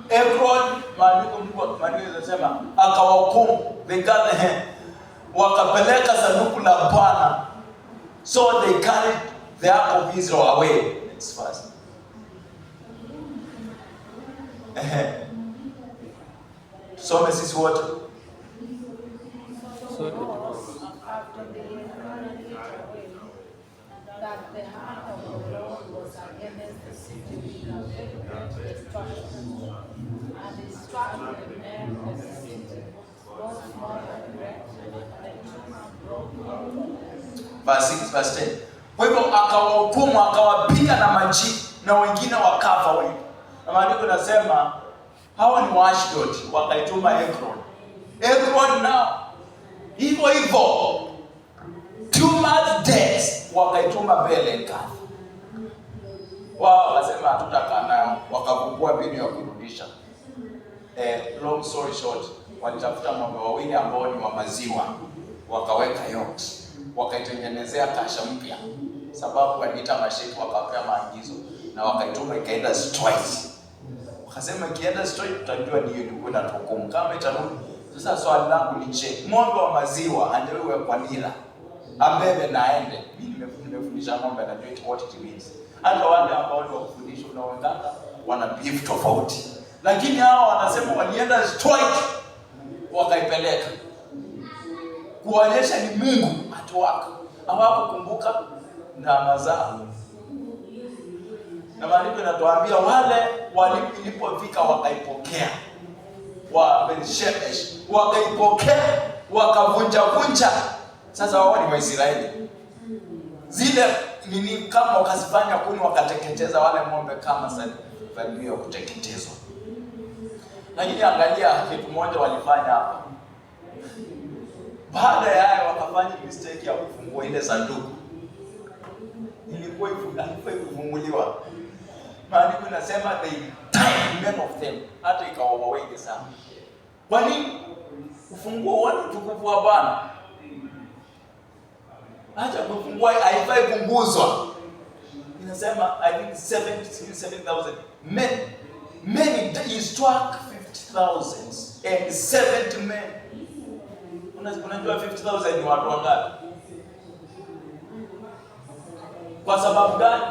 Ekron, maandiko yanasema akawahukumu, wakapeleka sanduku la Bwana, so they carried the ark of Israel away. Next verse. Some sisi wote. So it was. After they carried it away, that the heart of the Lord was against the city with a very great destruction, and he struck the men of the city, both small and great, and the children broke. Verse 6, verse 10. Kwa hivyo akawahukumu, akawapiga na majipu, na wengine wakafa wengi. Na maandiko yanasema hawa ni wa Ashdod, wakaituma Ekron. Ekron nao hivyo 2 months days wakaituma Bethel. Wao wasema hatutakaa nao, wakakumbua mbinu ya kurudisha. Long story short, walitafuta ng'ombe wawili ambao ni wa maziwa, wakaweka yokes, wakaitengenezea kasha mpya, sababu waliita masheikh, wakapea maagizo na wakaituma ikaenda straight. Wakasema ikienda straight tutajua ni hiyo ilikuwa inatuhukumu. Kama itarudi, sasa swali langu ni je, ng'ombe wa maziwa andewe kwa nila abebe na aende? Mimi nimefundisha ng'ombe na najua what it means. Hata wale ambao ni wakufundisha unaonganga wana beef tofauti, lakini hao wanasema walienda straight wakaipeleka kuonyesha ni Mungu atuwaka, hawakukumbuka na mazao. Na maandiko yanatuambia wale walipofika wakaipokea, wa Beth-Shemesh wakaipokea, wakavunja. Sasa wao ni Waisraeli, zile nini kama wakazifanya kuni, wakateketeza wale ng'ombe kama sadaka ya kuteketezwa. Lakini angalia kitu moja walifanya hapa. Baada ya hayo wakafanya mistake ya kufungua ile sanduku. Ilikuwa ifunguliwa. Maandiko inasema they died, men of them, hata ikawa wengi sana. Kwa nini? Ufungua watu tukufu wa Bwana. Acha kufungua, haifai kunguzwa. Inasema I think 7,000 men. Men, he struck 50,000 and 70 men. Unajua 50,000 ni watu wangapi? Kwa sababu gani?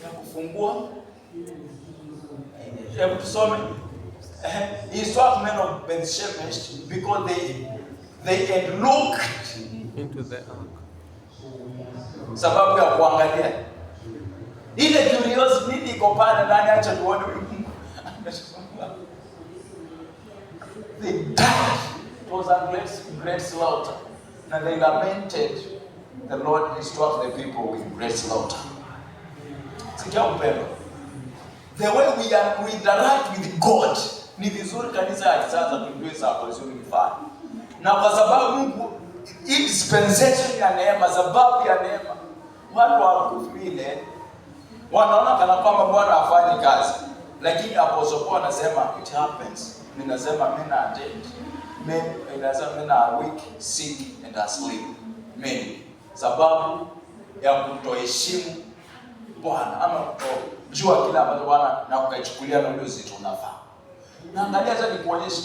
Ya kufungua. Hebu tusome. He struck men of Beth-Shemesh because they had looked into the ark. Sababu ya kuangalia ile curiosity nini iko pale ndani, acha tuone huyu Mungu. They died. It was a great slaughter. And they lamented. The Lord struck the people with great slaughter. Sikia upendo. The way we interact with God, ni vizuri kanisa ya kisasa tujue sababu zuri mfano. Na kwa sababu Mungu, hii dispensation ya neema, sababu ya neema, watu wa kufile wanaona kana kwamba Bwana hafanyi kazi. Lakini Apostle Paul anasema it happens. Ninasema men are dead. Men are weak, sick and asleep. Men. Sababu ya kutoheshimu Bwana ama kutojua kile ambacho Bwana na kukachukulia na ule uzito unafaa. Na angalia hata nikuonyeshe.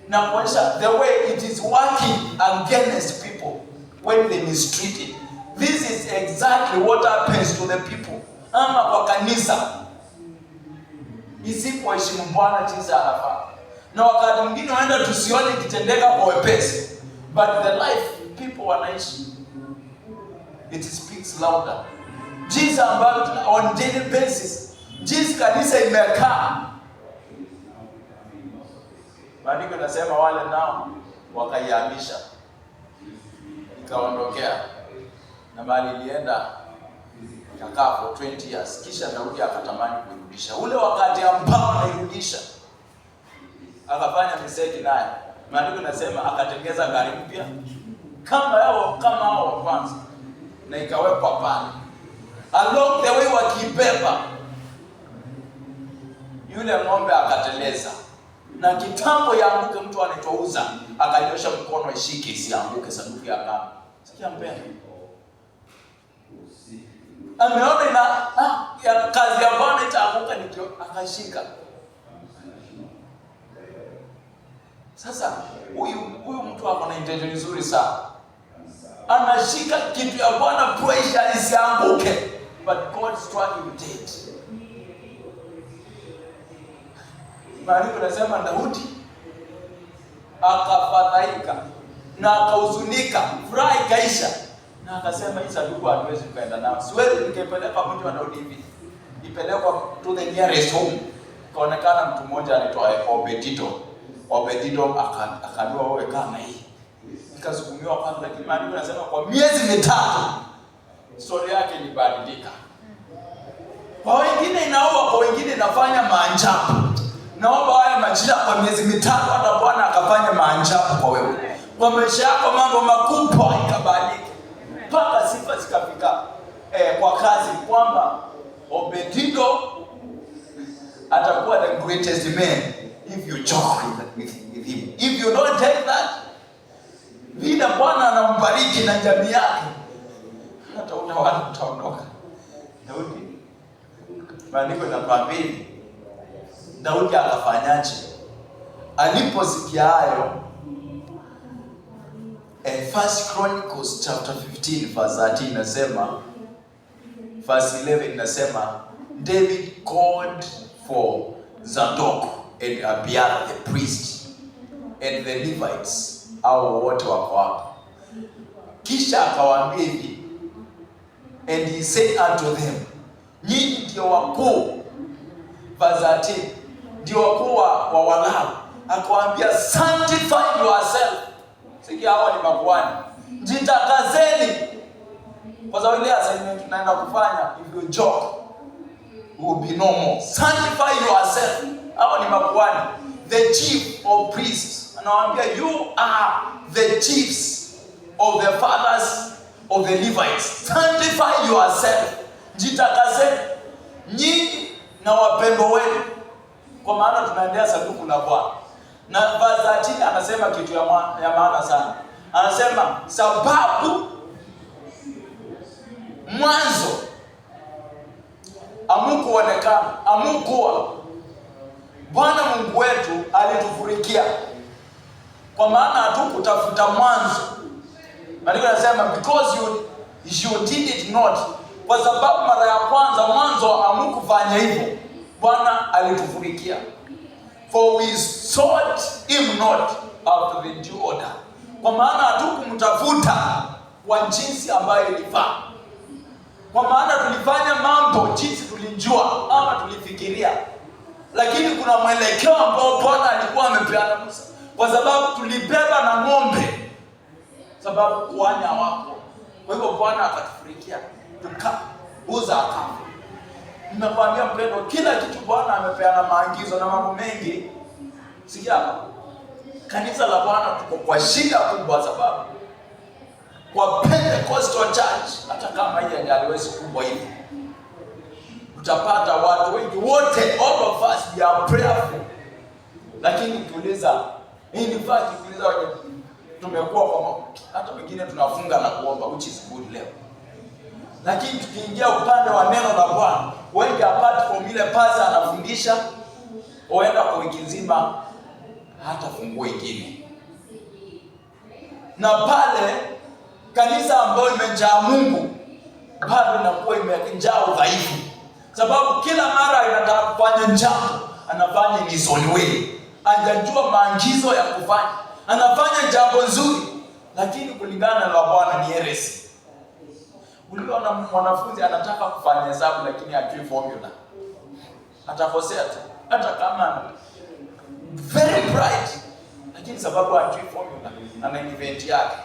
Na kuonyesha the way it is working against people when they mistreat it. This is exactly what happens to the people. Ama kwa kanisa isipoheshimu Bwana jinsi anafaa. Na wakati mwingine waenda tusione kitendeka kwa wepesi. But the life people wanaishi, it speaks louder. Jinsi ambavyo on daily basis, jinsi kanisa imekaa. Maandiko yanasema wale nao wakaihamisha, ikaondokea, na mali ilienda ikakaa for 20 years. Kisha Daudi akatamani kuirudisha. Ule wakati ambao anairudisha, akafanya mistake naye. Maandiko yanasema akatengeza gari mpya kama hao wa kwanza, na ikawekwa pale. Along the way wakibeba, yule ng'ombe akateleza. Na kitambo yaanguke, mtu anaitwa Uza akanyosha mkono ishike isianguke sanduku ya kama. Sikia mpendwa. Ameona ya kazi ya Bwana itaanguka, nikio akashika. Sasa huyu mtu ako na intention nzuri sana. Anashika kitu ya Bwana pressure isianguke, but God struck him dead. Maandiko yanasema Daudi akafadhaika na akahuzunika, furaha ikaisha, na akasema hii sanduku hatuwezi kwenda nao. Siwezi nikipeleka mtu wa Daudi hivi. Ipelekwa to the nearest home. Kaonekana mtu mmoja anaitwa Obededom akadua wewe kama hii. Ikasukumiwa kwanza, lakini maandiko yanasema kwa miezi 3 story yake ilibadilika. Kwa wengine inaoa, kwa wengine inafanya maajabu. Naomba haya majira kwa miezi 3 hata Bwana akafanya maajabu kwa wewe. Kwa maisha yako mambo makubwa ikabadilika. Mpaka sifa zikafika kwa kazi kwamba Obededom atakuwa the greatest man if you joke with him. If you don't take that, vile Bwana anambariki na jamii yake, hata utawala utaondoka. Daudi, maandiko yanatuambia Daudi akafanyaje aliposikia hayo? First Chronicles chapter 15 verse 13 inasema, verse 11 inasema, David called for Zadok and Abiathar the priest and the Levites, au wote wako hapo. Kisha akawaambia hivi, and he said unto them, nyinyi ndio wakuu. Verse 13, ndio wakuu wa Walawi. Akawaambia, sanctify yourself. Sikia, hawa ni makuhani. Jitakazeni. Kwa sababu ile assignment tunaenda kufanya, if you joke, will be no more. Sanctify yourself. Hawa ni makuhani, the chief of priests. Anawaambia, you are the chiefs of the fathers of the Levites. Sanctify yourself. Jitakazeni nyinyi na wapendo wenu, kwa maana tunaendea sanduku la Bwana. Na verse 13 anasema kitu ya maana sana. Anasema sababu mwanzo amukuwa Bwana Mungu wetu alitufurikia, kwa maana hatukutafuta mwanzo. Maandiko yanasema because you did it not, kwa sababu mara ya kwanza mwanzo hamukufanya hivyo, Bwana alitufurikia. For we sought him not after the due order, kwa maana hatukumtafuta kwa jinsi ambayo ilifaa. Kwa maana tulifanya mambo jinsi tulijua ama tulifikiria, lakini kuna mwelekeo ambao Bwana alikuwa amepeana Musa, kwa sababu tulibeba na ng'ombe, sababu kuhani hawapo. Kwa hivyo Bwana akatufurikia, tukauza akafa. Nimekwambia mpendo, kila kitu Bwana amepeana maagizo na mambo mengi. Sikia hapa, kanisa la Bwana tuko kwa shida kubwa, sababu kwa Pentecostal church, hata kama hii haliwezi kubwa hivi, utapata watu wengi wote, all of us we are prayerful, lakini ukiuliza in fact ukiuliza wenye tumekuwa kwa hata wengine tunafunga na kuomba, which is good leo, lakini tukiingia upande wa neno la Bwana, wengi apart from ile pasa anafundisha, huenda kwa wiki nzima hata funguo ingine. Na pale kanisa ambayo imejaa Mungu bado inakuwa imejaa udhaifu, sababu kila mara inataka kufanya jambo, anafanya in his own way, hajajua maagizo ya kufanya, anafanya jambo nzuri lakini kulingana na Bwana ni heresi. Uliona mwanafunzi anataka kufanya hesabu lakini hajui formula, atakosea tu, hata kama very bright, lakini sababu hajui formula ana invent yake.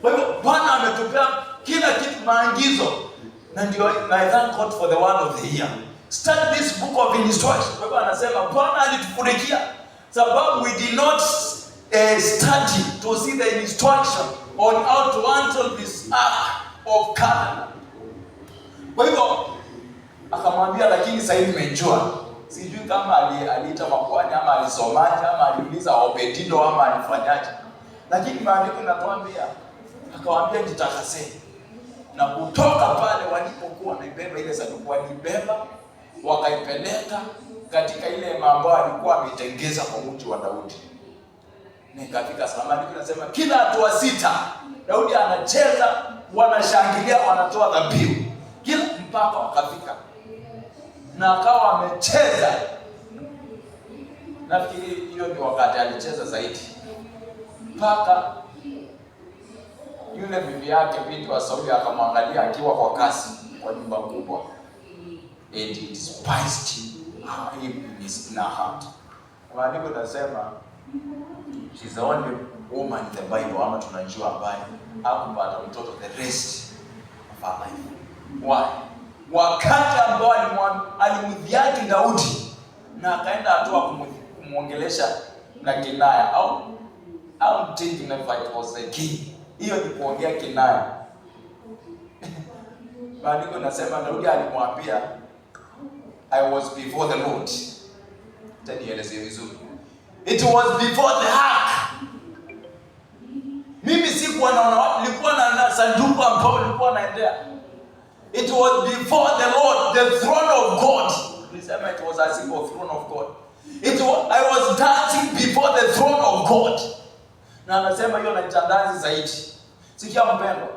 Kwa hivyo Bwana ametupea kila kitu maagizo, na ndio I thank God for the word of the year. Start this book of instruction. Kwa hivyo anasema Bwana alitufunikia sababu we did not study to see the instruction on how to handle this ark of covenant. Kwa hivyo akamwambia, lakini sasa hivi nimejua. Sijui kama aliita makwani ama alisomaje ama aliuliza Obedido ama alifanyaje, lakini maandiko yanatuambia akawaambia jitakaseni. Na kutoka pale walipokuwa wanaibeba ile sanduku, walibeba wakaipeleka katika ile mambo alikuwa ametengeza kwa mji wa Daudi. Nikafika salama. Nasema kila hatua 6 Daudi anacheza, wanashangilia, wanatoa dhabihu, kila mpaka wakafika na akawa amecheza. Nafikiri hiyo ni wakati alicheza zaidi, mpaka yule bibi yake binti wa Sauli akamwangalia akiwa kwa kasi kwa nyumba kubwa, and he despised him in her heart. Maandiko nasema she's the only woman in the Bible ama tunajua ambaye hakupata mtoto the rest of her life. Why? Wakati ambao alimdhiaki Daudi na akaenda hatua kumuongelesha na kinaya au thinking if it was the king. Hiyo ni kuongea kinaya. Maandiko nasema Daudi alimwambia I was before the Lord. Tanieleze vizuri. It was before the ark. Mimi sikuwa naona, nilikuwa na sanduku ambao nilikuwa naendea. It was before the Lord, the throne of God. Nisema it was a simple throne of God. I was dancing before the throne of God. Na anasema hiyo najitandazi zaidi. Sikia mpendwa,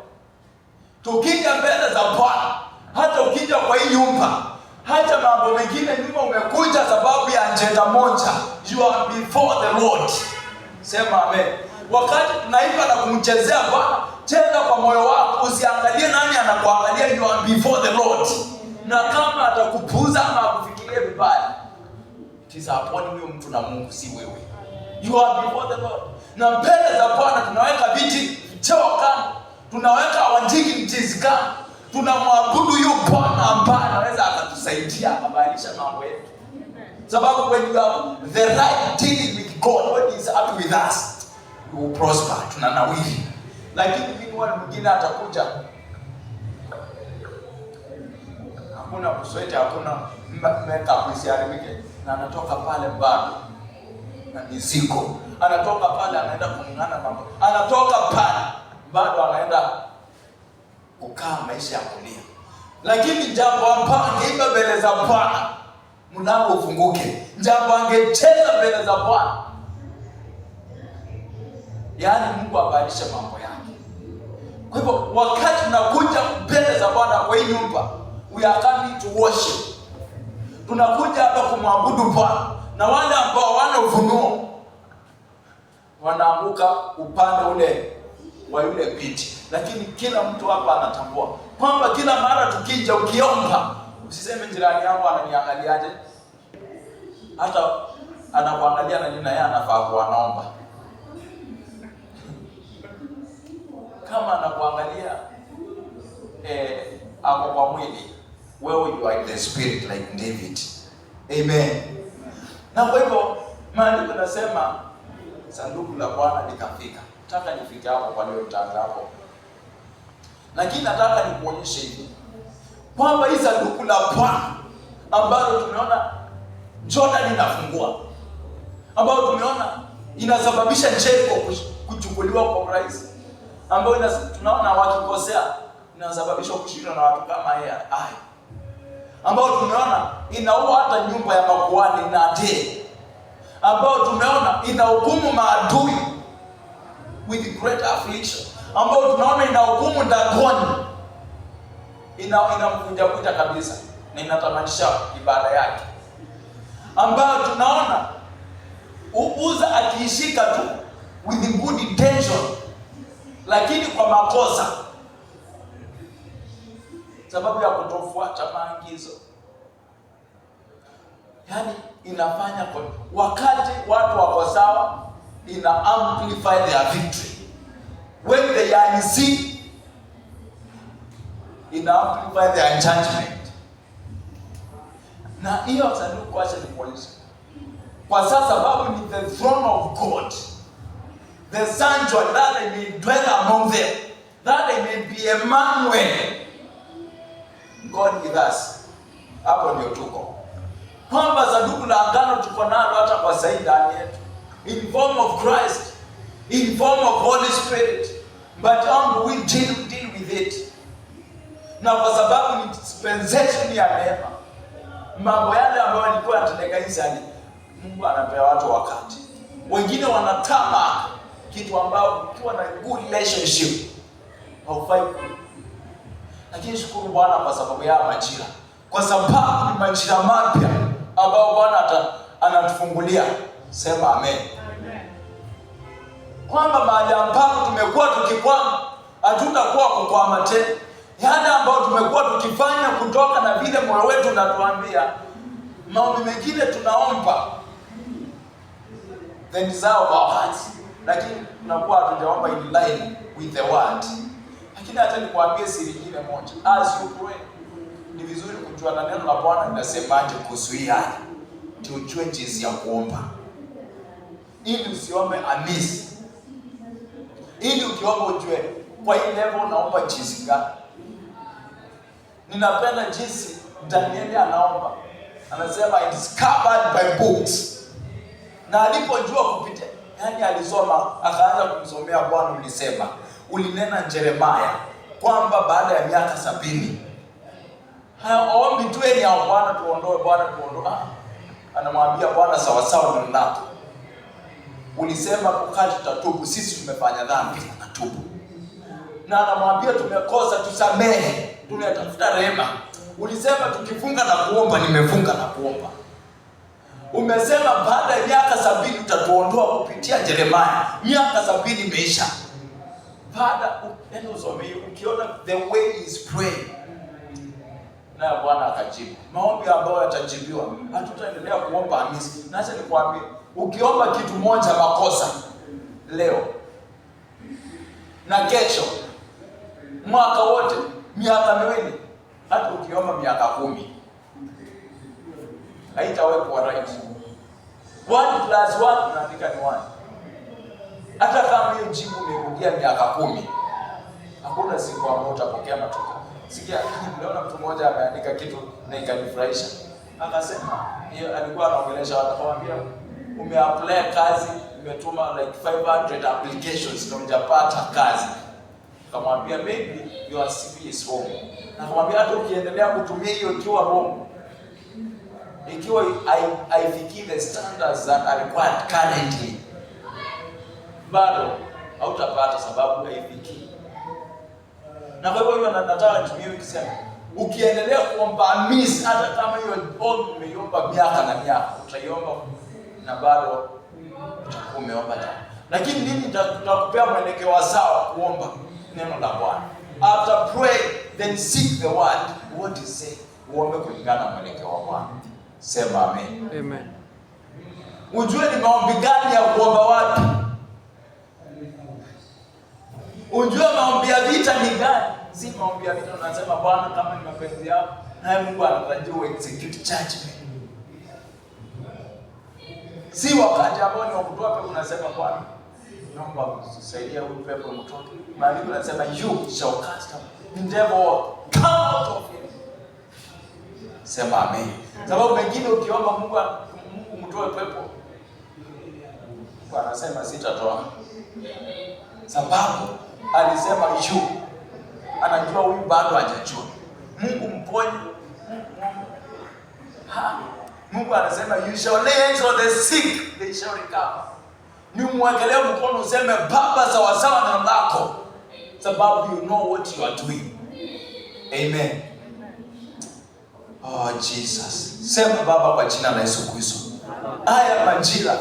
tukija mbele za Bwana, hata ukija kwa hii nyumba, hata mambo mengine nyuma umekuja sababu ya njeta moja, you are before the Lord. Sema amen. Wakati tunaimba na kumchezea Bwana, cheza kwa moyo wako, usiangalie nani anakuangalia, you are before the Lord. Na kama atakupuuza ama akufikirie vibaya, it is upon huyo mtu na Mungu, si wewe. You are before the Lord. Na mbele za Bwana tunaweka viti cheo kando, tunaweka wandiki mtizi kando, tunamwabudu huyo Bwana ambaye anaweza akatusaidia akabadilisha mambo yetu. Sababu when you have the right dealing with God, when he is happy with us, you will prosper, tunanawiri. Lakini mimi wale mwingine atakuja, hakuna kusweti, hakuna makeup isiharibike, na anatoka pale bado na mizigo, anatoka pale anaenda kumngana mambo, anatoka pale bado anaenda kukaa maisha ya kulia. Lakini jambo ambalo angeimba mbele za Bwana, mlango ufunguke. Jambo angecheza mbele za Bwana, yaani Mungu abadilishe mambo yake. Kwa hivyo wakati tunakuja mbele za Bwana kwa hii nyumba, we are coming to worship. Tunakuja hapa kumwabudu Bwana, na wale ambao wana ufunuo wanaanguka upande ule wa yule binti. Lakini kila mtu hapa anatambua kwamba kila mara tukija ukiomba, usiseme jirani yangu ananiangaliaje, hata anakuangalia na nini, yeye anafaa kuwa anaomba. Kama anakuangalia hapo kwa mwili, wewe you are in the spirit like David. Amen. Na kwa hivyo maandiko yanasema sanduku la Bwana likafika. Nataka nifike hapo kwa leo, nitaanza hapo. Lakini nataka nikuonyeshe hivi. kwamba hii sanduku la Bwana ambalo tumeona Jordan inafungua, ambao tumeona inasababisha Jericho kuchukuliwa kwa urahisi, ambao tunaona wakikosea inasababisha kushindwa na watu kama Ai, ambao tumeona inaua hata nyumba ya makuhani na Ade, ambao tumeona inahukumu maadui with great affliction, ambao tunaona inahukumu Dagoni, inamkunja kabisa na inatamanisha ibada yake, ambao tunaona Uza akiishika tu with good intention, lakini kwa makosa, sababu ya kutofuata maagizo. Yani inafanya kwa wakati watu wako sawa, ina amplify their victory. When they are in sin, ina amplify their judgment. Na hiyo sanduku kwa polisi kwa sasa, sababu ni the throne of God, the sanctuary, that they may dwell among them, that they may be Emmanuel, God with us. Hapo ndio tuko, kwamba sanduku la agano tuko nalo hata kwa sasa ndani yetu, in form of Christ, in form of Holy Spirit, but we deal with it. Na kwa sababu ni dispensation ya neema, mambo yale ambayo yalikuwa yanatendeka hizi, Mungu anapea watu wakati. Wengine wanatama kitu ambao ukiwa na good relationship haufai. Lakini shukuru Bwana kwa sababu ya majira, kwa sababu ni majira mapya ambao Bwana anatufungulia. Sema amen. Kwamba mahali ambapo tumekuwa tukikwama hatutakuwa kukwama tena. Yale ambao tumekuwa tukifanya kutoka na vile moyo wetu unatuambia, maombi mengine tunaomba the desire of our hearts, lakini tunakuwa hatujaomba in line with the word. Lakini hata nikwambie siri nyingine moja, as you pray, ni vizuri kujua na neno la Bwana linasemaje kuhusu hii hali, ndio ujue jinsi ya kuomba, ili usiombe amiss, ili ukiomba ujue kwa hii level unaomba jinsi gani. Ninapenda jinsi Danieli anaomba, anasema it is covered by books. Na alipojua kupitia, yani alisoma, akaanza kumsomea Bwana. Ulisema, ulinena Yeremia kwamba baada ya miaka 70 haombi tu ni ya Bwana tuondoe, Bwana tuondoe. Anamwambia Bwana sawa sawa na nako. Ulisema wakati tutatubu, sisi tumefanya dhambi na tubu. Na anamwambia tumekosa, tusamehe, tunatafuta rehema. Ulisema tukifunga na kuomba, nimefunga na kuomba. Umesema baada ya miaka 70 utatuondoa kupitia Yeremia. Miaka 70 imeisha. Baada neno usome, ukiona the way is praying, na Bwana akajibu. Maombi ambayo yatajibiwa, hatutaendelea kuomba hamisi. Na acha nikwambie, ukiomba kitu moja makosa leo na kesho, mwaka wote, miaka miwili, hata ukiomba miaka 10 haitawekwa right. 1 + 1 unaandika ni 1. Hata kama hiyo jibu umerudia miaka 10, hakuna siku ambayo utapokea matokeo. Sikia, niliona mtu mmoja ameandika kitu na ikanifurahisha. Akasema, hiyo alikuwa anaongelesha watu, akamwambia umeapply kazi, umetuma like 500 applications na hujapata kazi. Akamwambia maybe your CV is wrong. Na akamwambia hata ukiendelea kutumia hiyo ikiwa wrong, ikiwa haifikii the standards that are required currently, bado hautapata sababu haifikii. Na kwa hivyo nataka nitumie ukisema, ukiendelea kuomba miss, hata kama hiyo umeiomba miaka na miaka, utaiomba na bado utakuwa umeomba tena. Lakini nini tutakupea mwelekeo sawa kuomba neno la Bwana? After pray, then seek the word. What is say? Uombe kulingana na mwelekeo wa Bwana. Sema amen. Amen. Ujue ni maombi gani ya kuomba wapi? Ujue maombi ya vita ni gani? Si maombi ya vita unasema Bwana kama ni mapenzi yako, naye Mungu anatarajia execute judgment. Si wakati ambao ni wakutoa pepo unasema Bwana naomba usaidie huyu pepo mtoke. Maandiko yanasema you shall cast out the devil, come out of him. Sema amen. Sababu mengine ukiomba Mungu mtoe pepo, Bwana anasema sitatoa. Sababu alisema yu anajua huyu bado hajajua. Mungu mponye. Mungu anasema you shall lay hands on the sick, they shall recover. Ni mwekelee mkono useme Baba sawasawa na lako. Sababu you know what you are doing. Amen. Oh Jesus. Sema Baba kwa jina la Yesu Kristo. Haya majira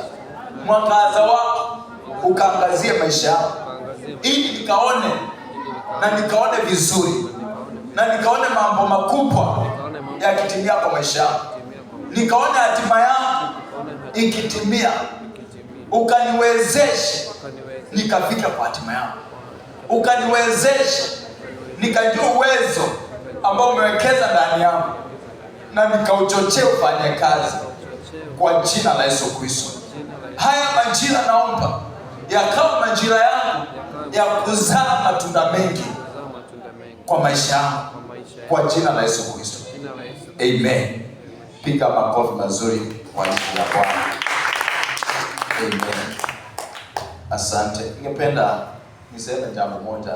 mwangaza wako ukaangazie maisha yangu. Ili nikaone na nikaone vizuri. Na nikaone mambo makubwa yakitimia kwa maisha yangu. Nikaone hatima yangu ikitimia. Ukaniwezeshe nikafika kwa hatima yangu. Ukaniwezeshe nikajua uwezo ambao umewekeza ndani yangu na nikauchochea ufanye kazi kwa jina la Yesu Kristo. Haya majira naomba yakawa majira yangu ya kuzaa matunda mengi kwa maisha yangu kwa jina la Yesu Kristo. Amen. Piga makofi mazuri kwa ajili ya Bwana. Amen. Asante. Ningependa niseme jambo moja.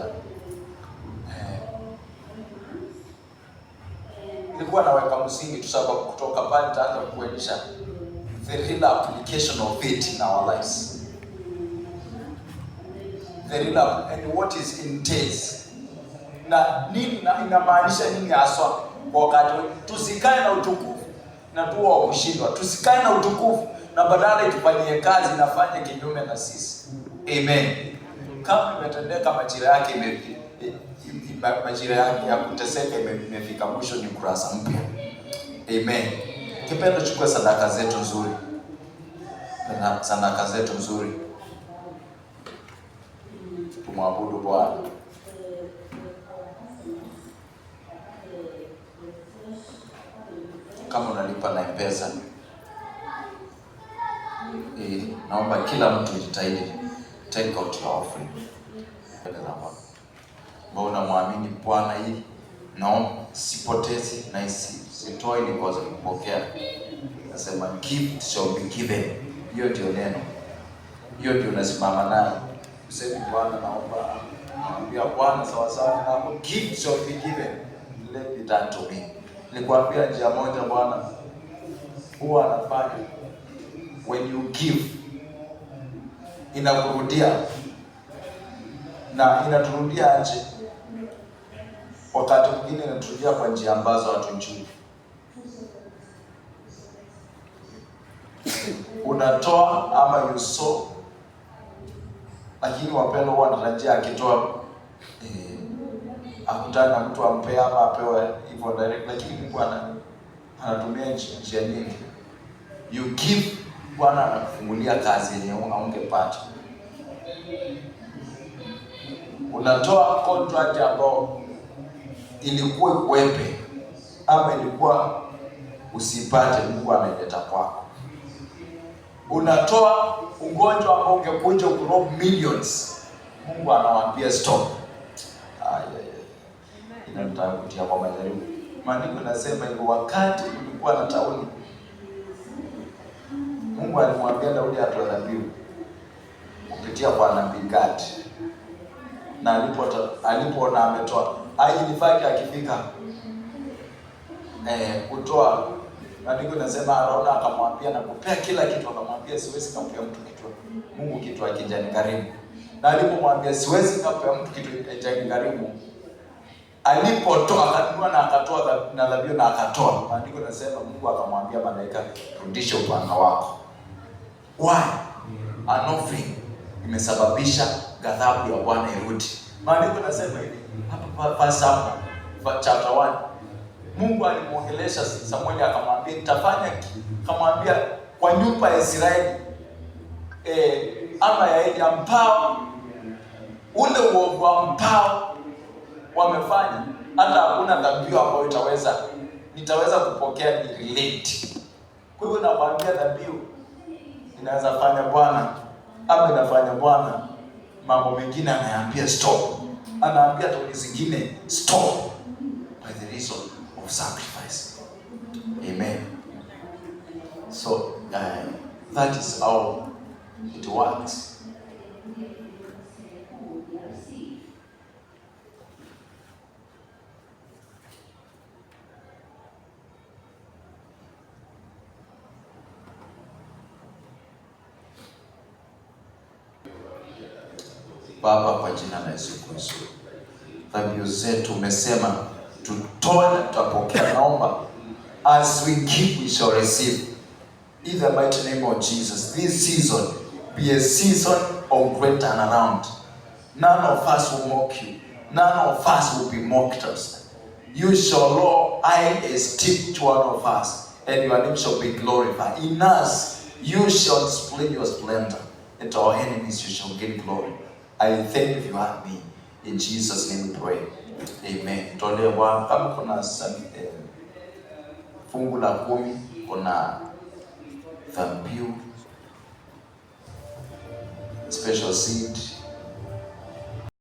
Nilikuwa naweka msingi tu sababu kutoka pale nitaanza kuonyesha the real application of it in our lives. The real and what is entails. Na nini na inamaanisha nini haswa kwa wakati tusikae na utukufu na tuwe wa kushindwa. Tusikae na utukufu na badala itufanyie kazi nafanye kinyume na sisi. Amen. Kama imetendeka majira yake majira yake ya kuteseka imefika mwisho, ni kurasa mpya. Amen. Kipendo chukue sadaka zetu nzuri. Sadaka zetu nzuri. Tumwabudu Bwana. Kama unalipa na M-Pesa, naomba kila mtu jitahidi take out your offering. Mbona muamini Bwana hii? No, sipotezi na sitoi ni kwa sababu kupokea. Nasema gift shall be given. Hiyo ndio neno. Hiyo ndio unasimama nayo. Useme Bwana naomba, naambia Bwana sawa sawa na gift shall be given. Let it done to me. Nilikwambia njia moja Bwana huwa anafanya when you give inakurudia. Na inaturudia aje? Wakati mwingine inaturudia kwa njia ambazo hatujui. Unatoa ama you sow, lakini wapendo huwa anatarajia akitoa akutana na mtu ampe ama apewe hivyo direct, lakini Bwana anatumia njia nyingi. You give, Bwana anakufungulia kazi yenye haungepata. Unatoa contract ambao ilikuwa kuepe ama ilikuwa usipate, Mungu analeta kwako. Unatoa ugonjwa ambao ungekuja kurob millions, Mungu anawaambia stop. Inataka kutia kwa majaribu. Maandiko yanasema hivyo, wakati ulikuwa na tauni, Mungu alimwambia Daudi atoe dhabihu kupitia kwa nabii Gad. Na alipoona ametoa, ilifaki akifika kutoa, maandiko yanasema Arauna akamwambia na kupea kila kitu, akamwambia siwezi kumpea mtu kitu Mungu kitu akijani karimu. Na alipomwambia siwezi kumpea mtu kitu akijani karimu, alipotoa akanunua na akatoa na dhabihu na akatoa. Maandiko yanasema Mungu akamwambia malaika, rudisha upanga wako. Why? An offering imesababisha ghadhabu ya Bwana irudi. Maandiko yanasema hivi hapa Samuel chapter 1. Mungu alimuongelesha Samuel akamwambia nitafanya, akamwambia kwa nyumba ya Israeli ama ya ambao ule uovu ambao wamefanya, hata hakuna dhabihu ambayo nitaweza kupokea ni relate. Kwa hivyo nakwambia dhabihu inaweza fanya Bwana ama inafanya Bwana mambo mengine anaambia stop. Anaambia tauni zingine stop by the reason of sacrifice. Amen. So that is how it works. Baba, kwa jina la Yesu Kristo, dhabihu zetu umesema tutoe na tutapokea. Naomba as we give we shall receive. In the mighty name of Jesus, this season be a season of great turnaround. None of us will mock you. None of us will be mocked us. You shall, Lord, I esteem to one of us, and your name shall be glorified. In us, you shall display your splendor, and to our enemies you shall gain glory. I thank you and me. In Jesus' name we pray. Amen. Tolea Bwana, kama kuna fungu la 10, kuna dhabihu, special seed,